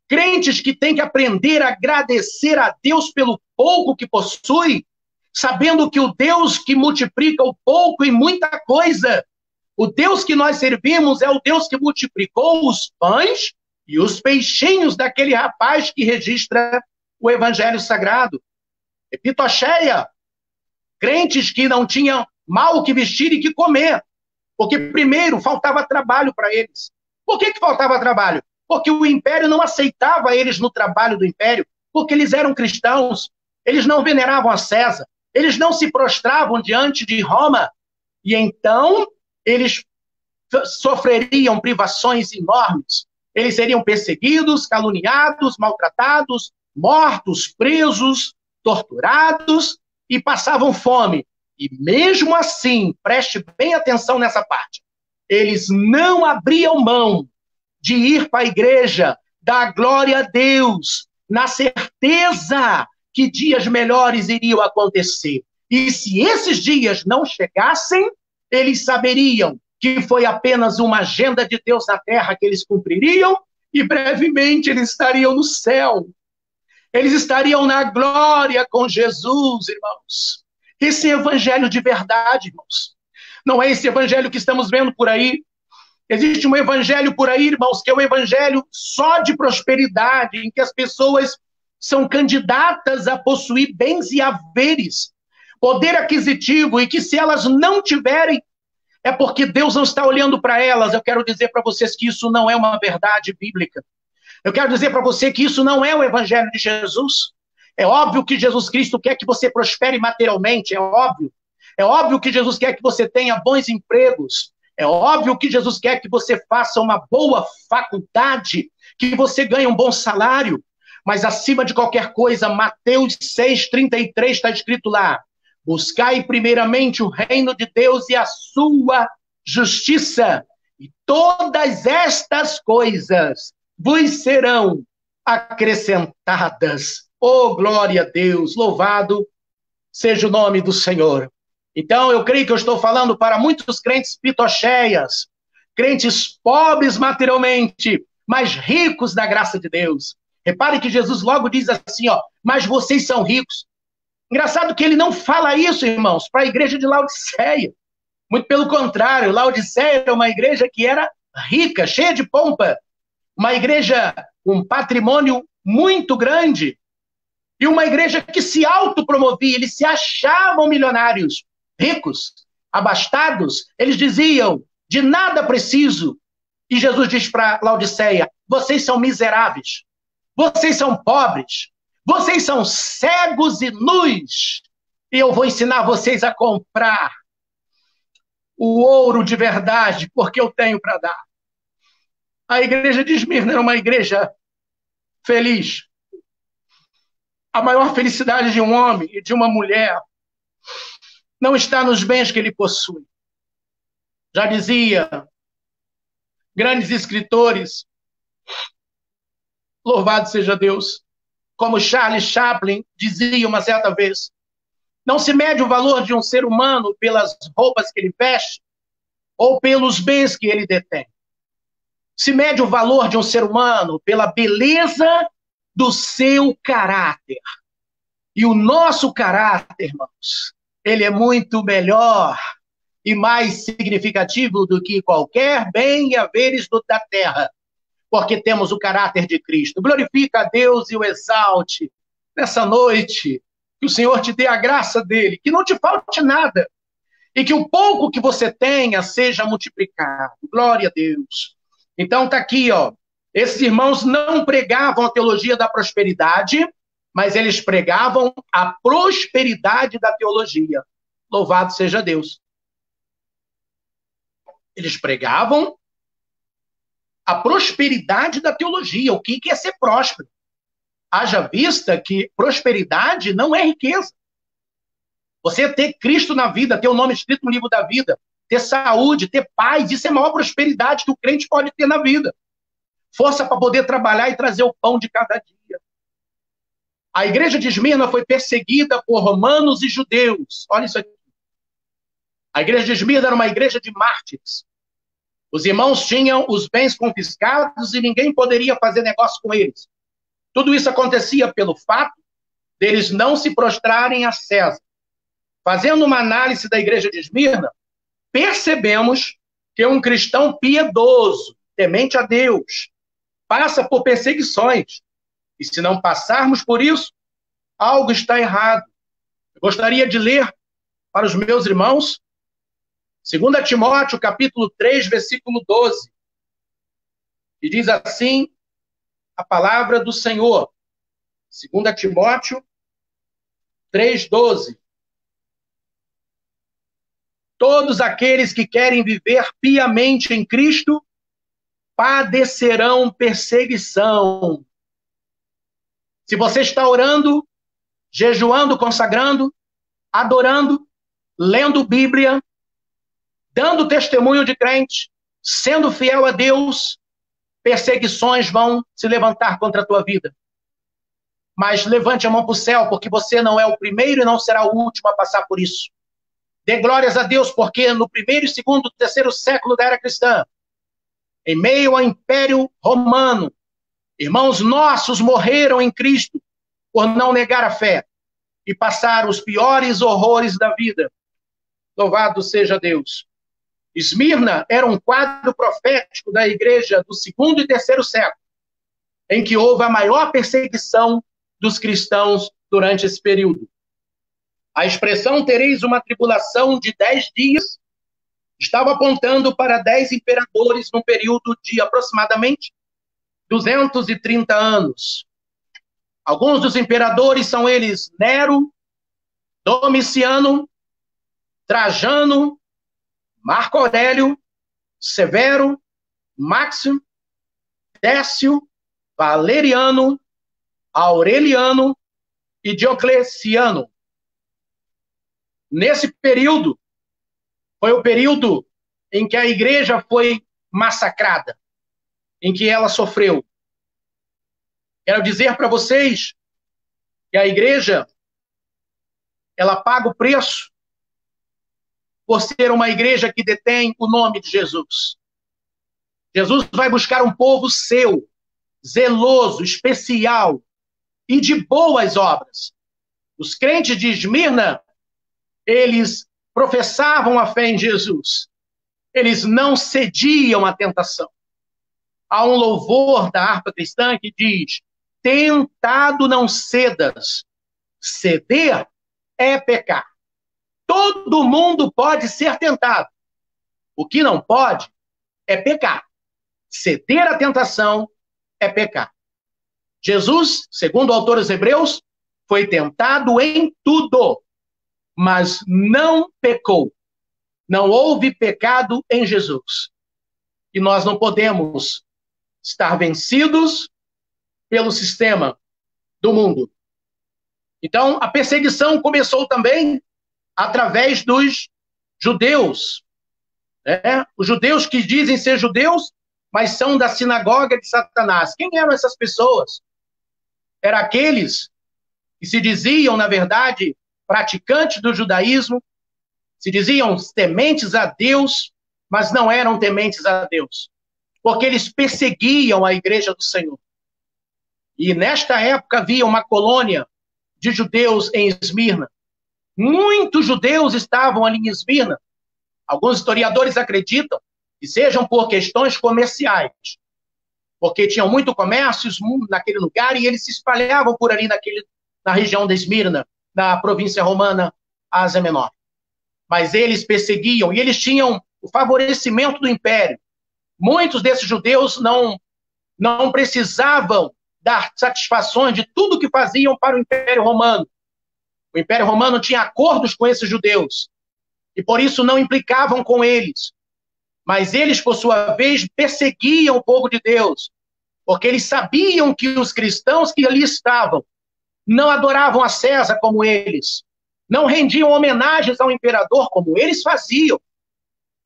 [SPEAKER 3] Crentes que têm que aprender a agradecer a Deus pelo pouco que possui, sabendo que o Deus que multiplica o pouco em muita coisa, o Deus que nós servimos é o Deus que multiplicou os pães e os peixinhos daquele rapaz que registra o Evangelho Sagrado. Pitocheia. Crentes que não tinham mal o que vestir e que comer. Porque, primeiro, faltava trabalho para eles. Por que faltava trabalho? Porque o império não aceitava eles no trabalho do império, porque eles eram cristãos, eles não veneravam a César, eles não se prostravam diante de Roma, e então eles sofreriam privações enormes. Eles seriam perseguidos, caluniados, maltratados, mortos, presos, torturados, e passavam fome. E mesmo assim, preste bem atenção nessa parte, eles não abriam mão de ir para a igreja, dar glória a Deus, na certeza que dias melhores iriam acontecer. E se esses dias não chegassem, eles saberiam que foi apenas uma agenda de Deus na terra que eles cumpririam, e brevemente eles estariam no céu. Eles estariam na glória com Jesus, irmãos. Esse é evangelho de verdade, irmãos. Não é esse evangelho que estamos vendo por aí. Existe um evangelho por aí, irmãos, que é um evangelho só de prosperidade, em que as pessoas são candidatas a possuir bens e haveres, poder aquisitivo, e que se elas não tiverem, é porque Deus não está olhando para elas. Eu quero dizer para vocês que isso não é uma verdade bíblica. Eu quero dizer para você que isso não é o evangelho de Jesus. É óbvio que Jesus Cristo quer que você prospere materialmente, é óbvio. É óbvio que Jesus quer que você tenha bons empregos. É óbvio que Jesus quer que você faça uma boa faculdade, que você ganhe um bom salário. Mas acima de qualquer coisa, Mateus 6,33 está escrito lá: buscai primeiramente o reino de Deus e a sua justiça, e todas estas coisas vos serão acrescentadas. Oh, glória a Deus, louvado seja o nome do Senhor. Então, eu creio que eu estou falando para muitos crentes pitocheias, crentes pobres materialmente, mas ricos da graça de Deus. Repare que Jesus logo diz assim, ó, mas vocês são ricos. Engraçado que ele não fala isso, irmãos, para a igreja de Laodiceia. Muito pelo contrário, Laodiceia era uma igreja que era rica, cheia de pompa. Uma igreja com um patrimônio muito grande. E uma igreja que se autopromovia, eles se achavam milionários, ricos, abastados. Eles diziam, de nada preciso. E Jesus diz para Laodiceia, vocês são miseráveis, vocês são pobres, vocês são cegos e nus. E eu vou ensinar vocês a comprar o ouro de verdade, porque eu tenho para dar. A igreja de Esmirna era uma igreja feliz. A maior felicidade de um homem e de uma mulher não está nos bens que ele possui. Já dizia grandes escritores, louvado seja Deus, como Charles Chaplin dizia uma certa vez, não se mede o valor de um ser humano pelas roupas que ele veste ou pelos bens que ele detém. Se mede o valor de um ser humano pela beleza do seu caráter. E o nosso caráter, irmãos, ele é muito melhor e mais significativo do que qualquer bem e haveres da terra, porque temos o caráter de Cristo. Glorifica a Deus e o exalte nessa noite, que o Senhor te dê a graça dele, que não te falte nada, e que o pouco que você tenha seja multiplicado. Glória a Deus. Então tá aqui, ó. Esses irmãos não pregavam a teologia da prosperidade, mas eles pregavam a prosperidade da teologia. Louvado seja Deus. Eles pregavam a prosperidade da teologia. O que é ser próspero? Haja vista que prosperidade não é riqueza. Você ter Cristo na vida, ter o nome escrito no livro da vida, ter saúde, ter paz, isso é a maior prosperidade que o crente pode ter na vida. Força para poder trabalhar e trazer o pão de cada dia. A igreja de Esmirna foi perseguida por romanos e judeus. Olha isso aqui. A igreja de Esmirna era uma igreja de mártires. Os irmãos tinham os bens confiscados e ninguém poderia fazer negócio com eles. Tudo isso acontecia pelo fato deles não se prostrarem a César. Fazendo uma análise da igreja de Esmirna, percebemos que um cristão piedoso, temente a Deus, passa por perseguições. E se não passarmos por isso, algo está errado. Eu gostaria de ler para os meus irmãos 2 Timóteo, capítulo 3, versículo 12. E diz assim a palavra do Senhor. 2 Timóteo 3, 12. Todos aqueles que querem viver piamente em Cristo padecerão perseguição. Se você está orando, jejuando, consagrando, adorando, lendo Bíblia, dando testemunho de crente, sendo fiel a Deus, perseguições vão se levantar contra a tua vida. Mas levante a mão para o céu, porque você não é o primeiro e não será o último a passar por isso. Dê glórias a Deus, porque no primeiro, segundo, terceiro século da era cristã, em meio ao Império Romano, irmãos nossos morreram em Cristo por não negar a fé e passaram os piores horrores da vida. Louvado seja Deus. Esmirna era um quadro profético da igreja do segundo e terceiro século, em que houve a maior perseguição dos cristãos durante esse período. A expressão tereis uma tribulação de 10 dias estava apontando para 10 imperadores num período de aproximadamente 230 anos. Alguns dos imperadores são eles Nero, Domiciano, Trajano, Marco Aurélio, Severo, Máximo, Décio, Valeriano, Aureliano e Diocleciano. Nesse período, foi o período em que a igreja foi massacrada, em que ela sofreu. Quero dizer para vocês que a igreja, ela paga o preço por ser uma igreja que detém o nome de Jesus. Jesus vai buscar um povo seu, zeloso, especial e de boas obras. Os crentes de Esmirna, eles professavam a fé em Jesus. Eles não cediam à tentação. Há um louvor da harpa cristã que diz: tentado não cedas, ceder é pecar. Todo mundo pode ser tentado. O que não pode é pecar. Ceder à tentação é pecar. Jesus, segundo o autor dos Hebreus, foi tentado em tudo, mas não pecou. Não houve pecado em Jesus. E nós não podemos estar vencidos pelo sistema do mundo. Então, a perseguição começou também através dos judeus. Os judeus que dizem ser judeus, mas são da sinagoga de Satanás. Quem eram essas pessoas? Eram aqueles que se diziam, na verdade, praticantes do judaísmo, se diziam tementes a Deus, mas não eram tementes a Deus, porque eles perseguiam a igreja do Senhor. E nesta época havia uma colônia de judeus em Esmirna. Muitos judeus estavam ali em Esmirna. Alguns historiadores acreditam que sejam por questões comerciais, porque tinham muito comércio naquele lugar e eles se espalhavam por ali na região de Esmirna, na província romana Ásia Menor. Mas eles perseguiam e eles tinham o favorecimento do império. Muitos desses judeus não precisavam dar satisfações de tudo que faziam para o Império Romano. O Império Romano tinha acordos com esses judeus e por isso não implicavam com eles. Mas eles, por sua vez, perseguiam o povo de Deus, porque eles sabiam que os cristãos que ali estavam não adoravam a César como eles, não rendiam homenagens ao imperador como eles faziam.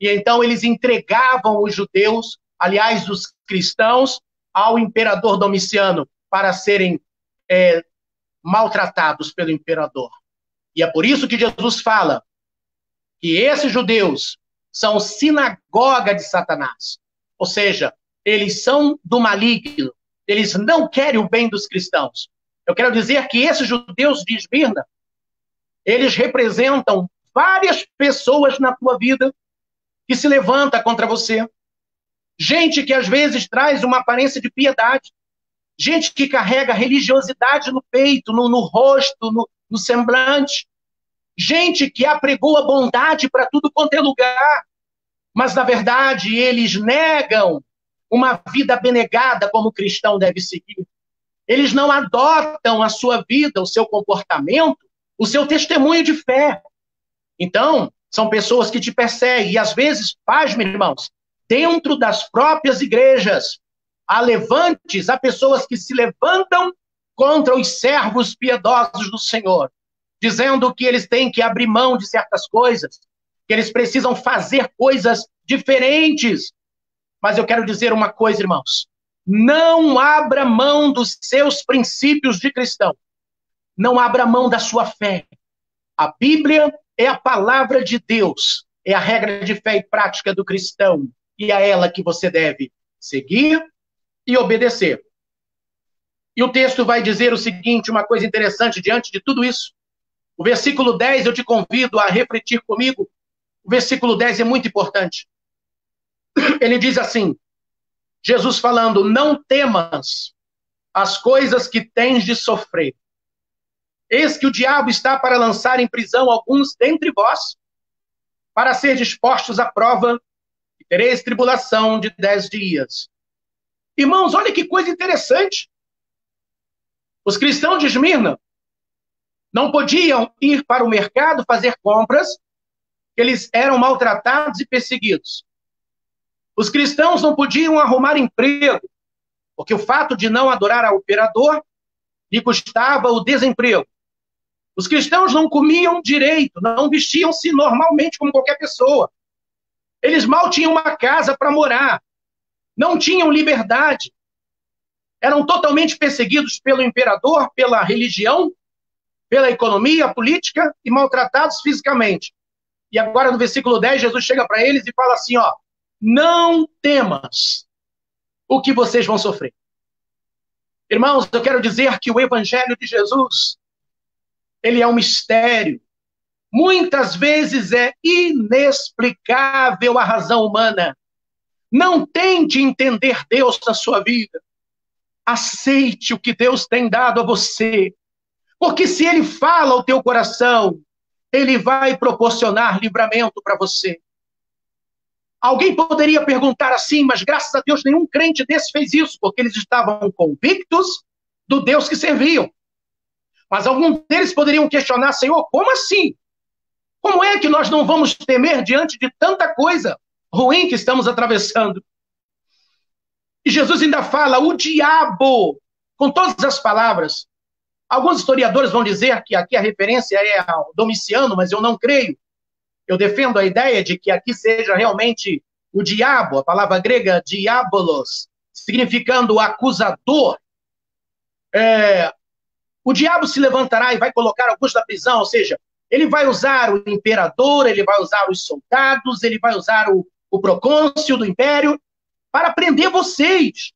[SPEAKER 3] E então eles entregavam os judeus, aliás, os cristãos, ao imperador Domiciano para serem maltratados pelo imperador. E é por isso que Jesus fala que esses judeus são sinagoga de Satanás. Ou seja, eles são do maligno. Eles não querem o bem dos cristãos. Eu quero dizer que esses judeus de Esmirna, eles representam várias pessoas na tua vida que se levanta contra você. Gente que às vezes traz uma aparência de piedade. Gente que carrega religiosidade no peito, no rosto, no semblante. Gente que apregou a bondade para tudo quanto é lugar. Mas, na verdade, eles negam uma vida abnegada como o cristão deve seguir. Eles não adotam a sua vida, o seu comportamento, o seu testemunho de fé. Então, são pessoas que te perseguem. E, às vezes, pasme, irmãos, dentro das próprias igrejas, há levantes, há pessoas que se levantam contra os servos piedosos do Senhor. dizendo que eles têm que abrir mão de certas coisas, que eles precisam fazer coisas diferentes. Mas eu quero dizer uma coisa, irmãos. Não abra mão dos seus princípios de cristão. Não abra mão da sua fé. A Bíblia é a palavra de Deus. É a regra de fé e prática do cristão. E é ela que você deve seguir e obedecer. E o texto vai dizer o seguinte, uma coisa interessante diante de tudo isso. O versículo 10, eu te convido a refletir comigo. O versículo 10 é muito importante. Ele diz assim, Jesus falando, não temas as coisas que tens de sofrer. Eis que o diabo está para lançar em prisão alguns dentre vós, para ser dispostos à prova, e tereis tribulação de 10 dias. Irmãos, olha que coisa interessante. Os cristãos de Esmirna não podiam ir para o mercado fazer compras, eles eram maltratados e perseguidos. Os cristãos não podiam arrumar emprego, porque o fato de não adorar ao imperador lhe custava o desemprego. Os cristãos não comiam direito, não vestiam-se normalmente como qualquer pessoa. Eles mal tinham uma casa para morar, não tinham liberdade. Eram totalmente perseguidos pelo imperador, pela religião, pela economia, política e maltratados fisicamente. E agora no versículo 10, Jesus chega para eles e fala assim, ó, não temas o que vocês vão sofrer. Irmãos, eu quero dizer que o evangelho de Jesus, ele é um mistério. Muitas vezes é inexplicável a razão humana. Não tente entender Deus na sua vida. Aceite o que Deus tem dado a você. Porque se Ele fala ao teu coração, Ele vai proporcionar livramento para você. Alguém poderia perguntar assim, mas graças a Deus nenhum crente desse fez isso, porque eles estavam convictos do Deus que serviam. Mas alguns deles poderiam questionar, Senhor, como assim? Como é que nós não vamos temer diante de tanta coisa ruim que estamos atravessando? E Jesus ainda fala, o diabo, com todas as palavras. Alguns historiadores vão dizer que aqui a referência é ao Domiciano, mas eu não creio. Eu defendo a ideia de que aqui seja realmente o diabo, a palavra grega diabolos, significando acusador. O diabo se levantará e vai colocar alguns na prisão, ou seja, ele vai usar o imperador, ele vai usar os soldados, ele vai usar o procônsul do império para prender vocês.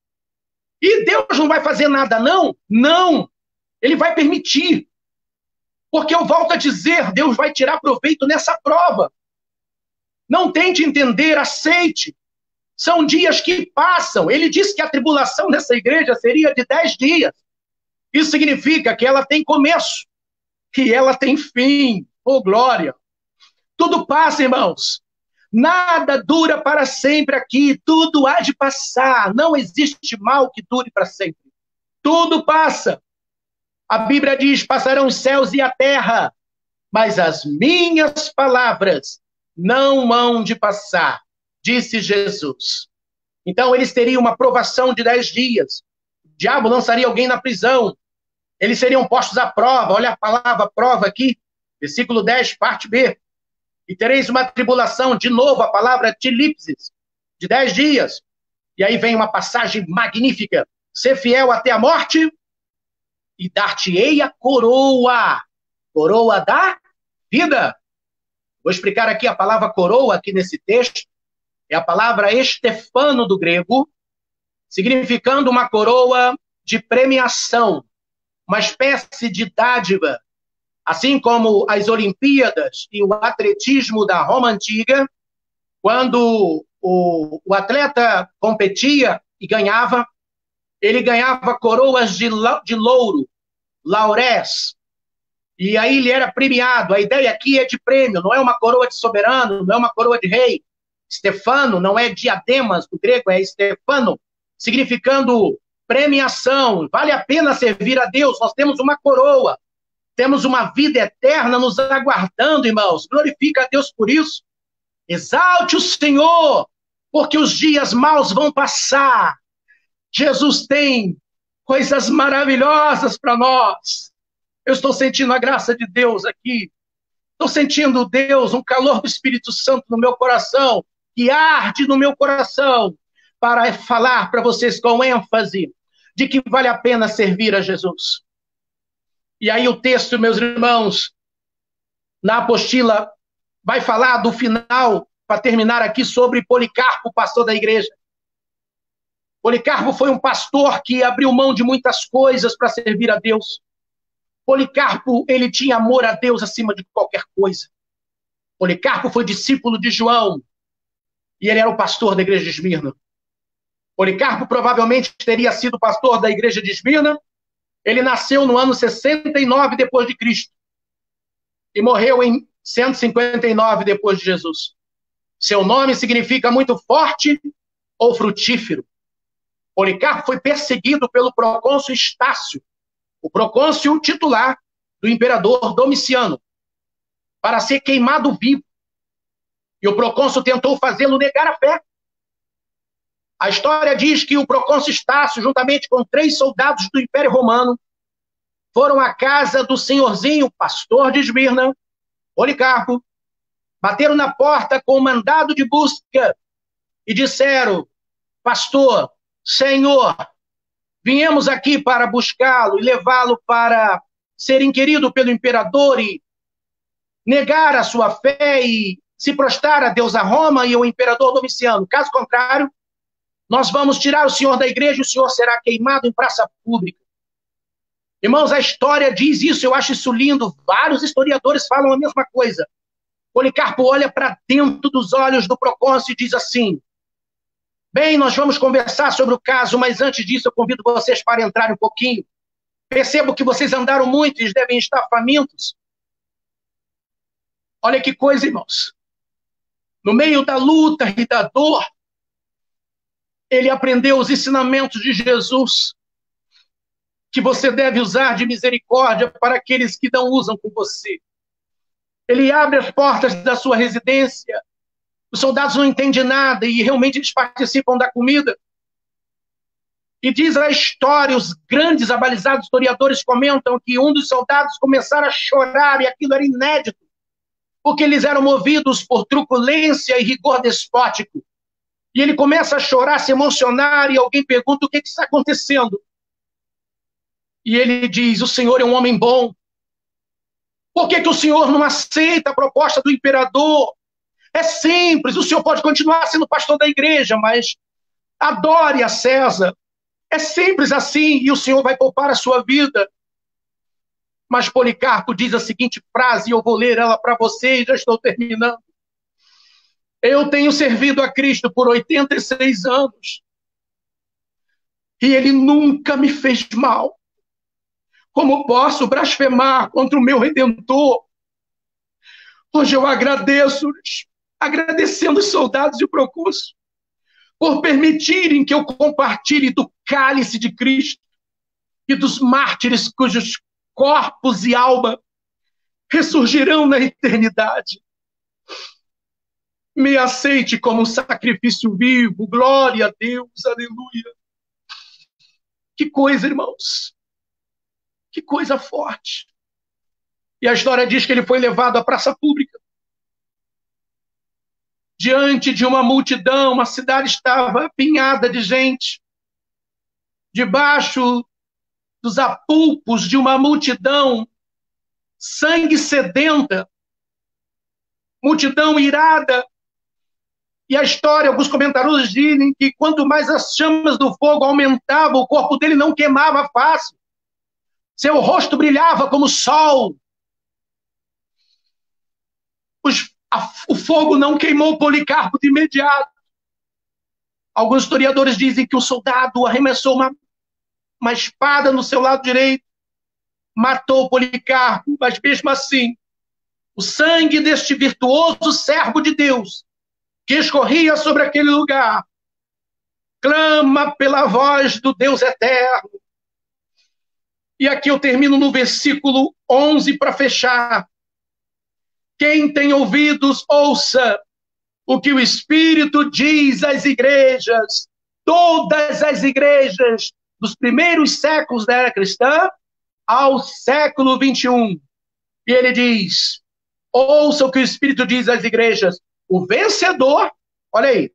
[SPEAKER 3] E Deus não vai fazer nada, não? Não. Ele vai permitir. Porque eu volto a dizer, Deus vai tirar proveito nessa prova. Não tente entender, aceite. São dias que passam. Ele disse que a tribulação nessa igreja seria de 10 dias. Isso significa que ela tem começo, que ela tem fim. Oh, glória! Tudo passa, irmãos. Nada dura para sempre aqui. Tudo há de passar. Não existe mal que dure para sempre. Tudo passa. A Bíblia diz, passarão os céus e a terra, mas as minhas palavras não hão de passar, disse Jesus. Então, eles teriam uma provação de 10 dias. O diabo lançaria alguém na prisão. Eles seriam postos à prova. Olha a palavra prova aqui, versículo 10, parte B. E tereis uma tribulação, de novo a palavra tilipsis, de 10 dias. E aí vem uma passagem magnífica. Ser fiel até a morte, e dar-te-ei a coroa. Coroa da vida. Vou explicar aqui a palavra coroa, aqui nesse texto. É a palavra estefano do grego, significando uma coroa de premiação, uma espécie de dádiva. Assim como as Olimpíadas e o atletismo da Roma Antiga, quando o atleta competia e ganhava, ele ganhava coroas de louro, laurés, e aí ele era premiado. A ideia aqui é de prêmio, não é uma coroa de soberano, não é uma coroa de rei. Stefano não é diademas do grego, é Stefano, significando premiação. Vale a pena servir a Deus, nós temos uma coroa, temos uma vida eterna nos aguardando, irmãos. Glorifica a Deus por isso. Exalte o Senhor, porque os dias maus vão passar. Jesus tem coisas maravilhosas para nós. Eu estou sentindo a graça de Deus aqui. Estou sentindo, Deus, um calor do Espírito Santo no meu coração, que arde no meu coração, para falar para vocês com ênfase de que vale a pena servir a Jesus. E aí o texto, meus irmãos, na apostila, vai falar do final, para terminar aqui, sobre Policarpo, pastor da igreja. Policarpo foi um pastor que abriu mão de muitas coisas para servir a Deus. Policarpo, ele tinha amor a Deus acima de qualquer coisa. Policarpo foi discípulo de João, e ele era o pastor da igreja de Esmirna. Policarpo provavelmente teria sido pastor da igreja de Esmirna. Ele nasceu no ano 69 depois de Cristo e morreu em 159 depois de Jesus. Seu nome significa muito forte ou frutífero. Policarpo foi perseguido pelo procônsul Estácio, o procônsul titular do imperador Domiciano, para ser queimado vivo. E o procônsul tentou fazê-lo negar a fé. A história diz que o procônsul Estácio, juntamente com 3 soldados do Império Romano, foram à casa do senhorzinho, pastor de Esmirna, Policarpo, bateram na porta com mandado de busca e disseram: pastor, senhor, viemos aqui para buscá-lo e levá-lo para ser inquirido pelo imperador e negar a sua fé e se prostrar a Deus a Roma e ao imperador Domiciano. Caso contrário, nós vamos tirar o senhor da igreja e o senhor será queimado em praça pública. Irmãos, a história diz isso, eu acho isso lindo. Vários historiadores falam a mesma coisa. Policarpo olha para dentro dos olhos do procônsul e diz assim: bem, nós vamos conversar sobre o caso, mas antes disso eu convido vocês para entrar um pouquinho. Percebo que vocês andaram muito e devem estar famintos. Olha que coisa, irmãos. No meio da luta e da dor, ele aprendeu os ensinamentos de Jesus, que você deve usar de misericórdia para aqueles que não usam com você. Ele abre as portas da sua residência. Os soldados não entendem nada e realmente eles participam da comida. E diz a história, os grandes abalizados historiadores comentam que um dos soldados começaram a chorar e aquilo era inédito, porque eles eram movidos por truculência e rigor despótico. E ele começa a chorar, se emocionar, e alguém pergunta o que está acontecendo. E ele diz: o senhor é um homem bom. Por que o senhor não aceita a proposta do imperador? É simples, o senhor pode continuar sendo pastor da igreja, mas adore a César. É simples assim, e o senhor vai poupar a sua vida. Mas Policarpo diz a seguinte frase, e eu vou ler ela para vocês, já estou terminando. Eu tenho servido a Cristo por 86 anos, e ele nunca me fez mal. Como posso blasfemar contra o meu Redentor? Hoje eu agradeço-lhes, agradecendo os soldados e o procônsul, por permitirem que eu compartilhe do cálice de Cristo e dos mártires cujos corpos e alma ressurgirão na eternidade. Me aceite como um sacrifício vivo, glória a Deus, aleluia. Que coisa, irmãos. Que coisa forte. E a história diz que ele foi levado à praça pública. Diante de uma multidão, a cidade estava apinhada de gente. Debaixo dos apulpos de uma multidão, sangue sedenta, multidão irada. E a história, alguns comentários dizem que quanto mais as chamas do fogo aumentavam, o corpo dele não queimava fácil. Seu rosto brilhava como o sol. O fogo não queimou Policarpo de imediato. Alguns historiadores dizem que o soldado arremessou uma espada no seu lado direito, matou Policarpo, mas mesmo assim, o sangue deste virtuoso servo de Deus, que escorria sobre aquele lugar, clama pela voz do Deus eterno. E aqui eu termino no versículo 11 para fechar. Quem tem ouvidos, ouça o que o Espírito diz às igrejas. Todas as igrejas dos primeiros séculos da era cristã ao século 21. E ele diz, ouça o que o Espírito diz às igrejas, o vencedor, olha aí,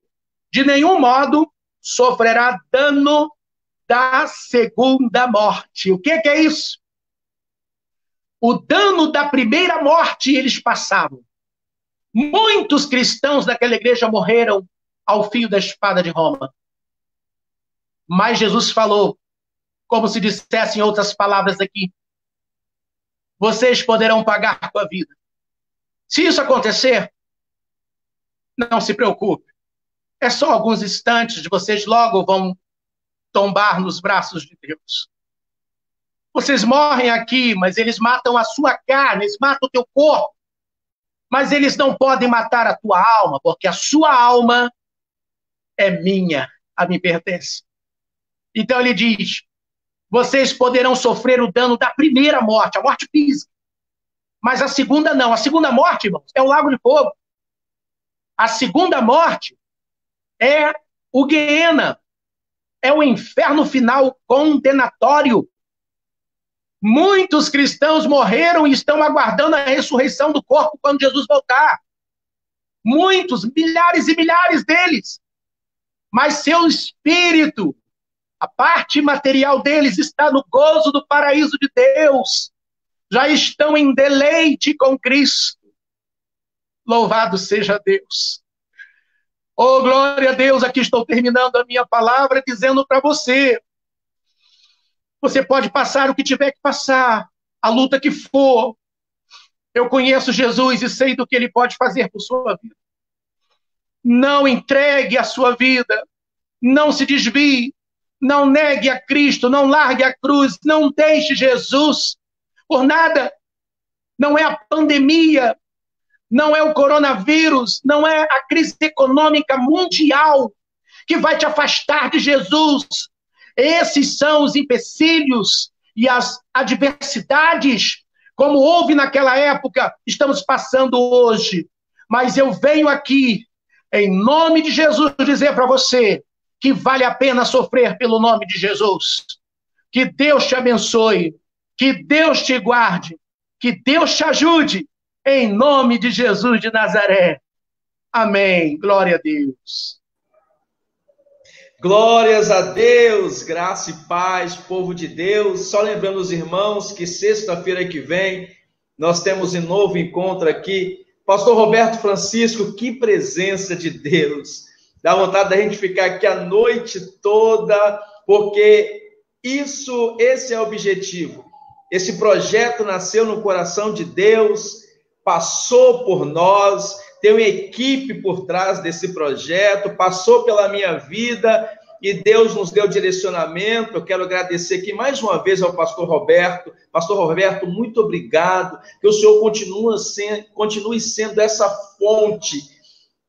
[SPEAKER 3] de nenhum modo sofrerá dano da segunda morte. O que é isso? O dano da primeira morte eles passavam. Muitos cristãos daquela igreja morreram ao fio da espada de Roma. Mas Jesus falou, como se dissesse em outras palavras aqui, vocês poderão pagar com a vida. Se isso acontecer, não se preocupe. É só alguns instantes, vocês logo vão tombar nos braços de Deus. Vocês morrem aqui, mas eles matam a sua carne, eles matam o teu corpo. Mas eles não podem matar a tua alma, porque a sua alma é minha, a mim pertence. Então ele diz, vocês poderão sofrer o dano da primeira morte, a morte física. Mas a segunda não. A segunda morte, irmãos, é o lago de fogo. A segunda morte é o Guiena, é o inferno final condenatório. Muitos cristãos morreram e estão aguardando a ressurreição do corpo quando Jesus voltar. Muitos, milhares e milhares deles. Mas seu espírito, a parte material deles está no gozo do paraíso de Deus. Já estão em deleite com Cristo. Louvado seja Deus. Oh, glória a Deus, aqui estou terminando a minha palavra dizendo para você, você pode passar o que tiver que passar, a luta que for. Eu conheço Jesus e sei do que Ele pode fazer por sua vida. Não entregue a sua vida, não se desvie, não negue a Cristo, não largue a cruz, não deixe Jesus por nada. Não é a pandemia, não é o coronavírus, não é a crise econômica mundial que vai te afastar de Jesus. Esses são os empecilhos e as adversidades, como houve naquela época, estamos passando hoje. Mas eu venho aqui, em nome de Jesus, dizer para você que vale a pena sofrer pelo nome de Jesus. Que Deus te abençoe, que Deus te guarde, que Deus te ajude, em nome de Jesus de Nazaré. Amém. Glória a Deus.
[SPEAKER 2] Glórias a Deus, graça e paz, povo de Deus. Só lembrando os irmãos que sexta-feira que vem nós temos um novo encontro aqui. Pastor Roberto Francisco, que presença de Deus. Dá vontade da gente ficar aqui a noite toda, porque esse é o objetivo. Esse projeto nasceu no coração de Deus, passou por nós, tem uma equipe por trás desse projeto, passou pela minha vida e Deus nos deu direcionamento. Eu quero agradecer aqui mais uma vez ao pastor Roberto. Pastor Roberto, muito obrigado, que o Senhor continue sendo essa fonte.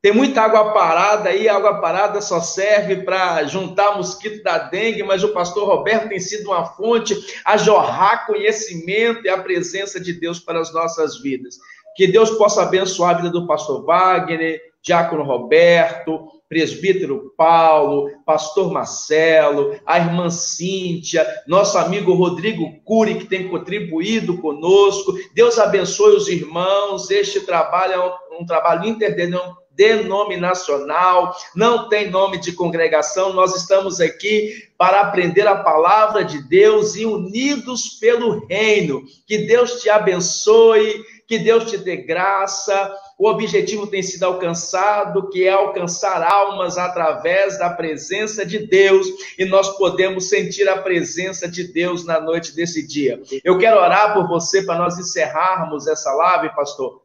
[SPEAKER 2] Tem muita água parada aí, a água parada só serve para juntar mosquito da dengue, mas o pastor Roberto tem sido uma fonte a jorrar conhecimento e a presença de Deus para as nossas vidas. Que Deus possa abençoar a vida do pastor Wagner, diácono Roberto, presbítero Paulo, pastor Marcelo, a irmã Cíntia, nosso amigo Rodrigo Cury, que tem contribuído conosco. Deus abençoe os irmãos. Este trabalho é um trabalho interdenominacional, não tem nome de congregação. Nós estamos aqui para aprender a palavra de Deus e unidos pelo reino. Que Deus te abençoe, que Deus te dê graça. O objetivo tem sido alcançado, que é alcançar almas através da presença de Deus, e nós podemos sentir a presença de Deus na noite desse dia. Eu quero orar por você para nós encerrarmos essa live, pastor.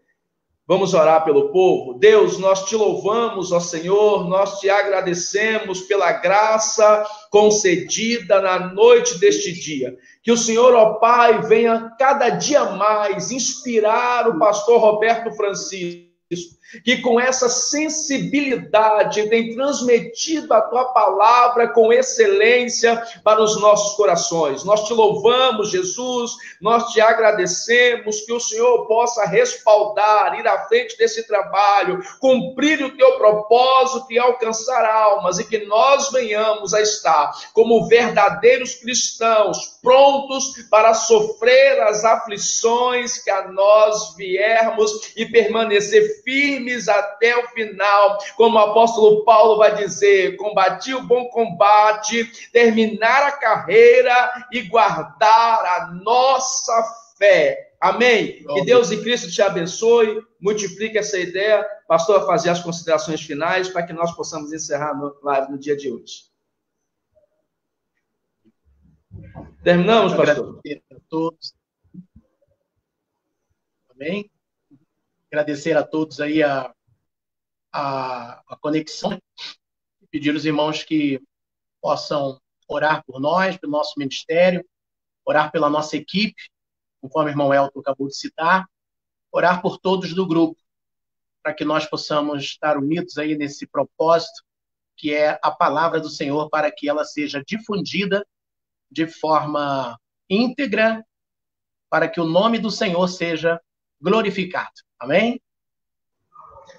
[SPEAKER 2] Vamos orar pelo povo. Deus, nós te louvamos, ó Senhor, nós te agradecemos pela graça concedida na noite deste dia. Que o Senhor, ó Pai, venha cada dia mais inspirar o pastor Roberto Francisco que com essa sensibilidade tem transmitido a tua palavra com excelência para os nossos corações. Nós te louvamos, Jesus, nós te agradecemos, que o Senhor possa respaldar, ir à frente desse trabalho, cumprir o teu propósito e alcançar almas, e que nós venhamos a estar como verdadeiros cristãos, prontos para sofrer as aflições que a nós viermos e permanecer firmes até o final, como o apóstolo Paulo vai dizer: combati o bom combate, terminar a carreira e guardar a nossa fé. Amém? Que Deus em Cristo te abençoe, multiplique essa ideia. Pastor, vai fazer as considerações finais para que nós possamos encerrar a live no dia de hoje. Terminamos, pastor?
[SPEAKER 3] Agradecer a todos. Amém? Agradecer a todos aí a conexão. Pedir aos irmãos que possam orar por nós, pelo nosso ministério, orar pela nossa equipe, conforme o irmão Elton acabou de citar, orar por todos do grupo, para que nós possamos estar unidos aí nesse propósito, que é a palavra do Senhor, para que ela seja difundida de forma íntegra, para que o nome do Senhor seja glorificado. Amém?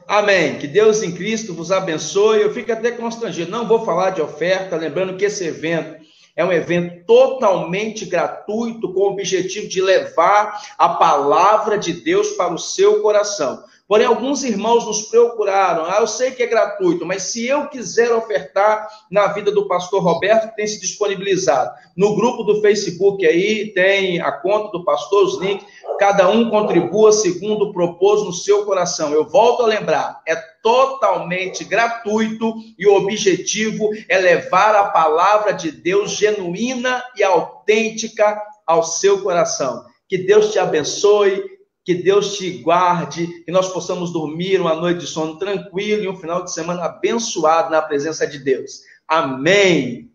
[SPEAKER 2] Amém. Que Deus em Cristo vos abençoe. Eu fico até constrangido. Não vou falar de oferta, lembrando que esse evento é um evento totalmente gratuito, com o objetivo de levar a palavra de Deus para o seu coração. Porém, alguns irmãos nos procuraram: eu sei que é gratuito, mas se eu quiser ofertar na vida do pastor Roberto, que tem se disponibilizado. No grupo do Facebook aí, tem a conta do pastor, os links, cada um contribua segundo propôs no seu coração. Eu volto a lembrar, é totalmente gratuito e o objetivo é levar a palavra de Deus genuína e autêntica ao seu coração. Que Deus te abençoe, que Deus te guarde, que nós possamos dormir uma noite de sono tranquilo e um final de semana abençoado na presença de Deus. Amém.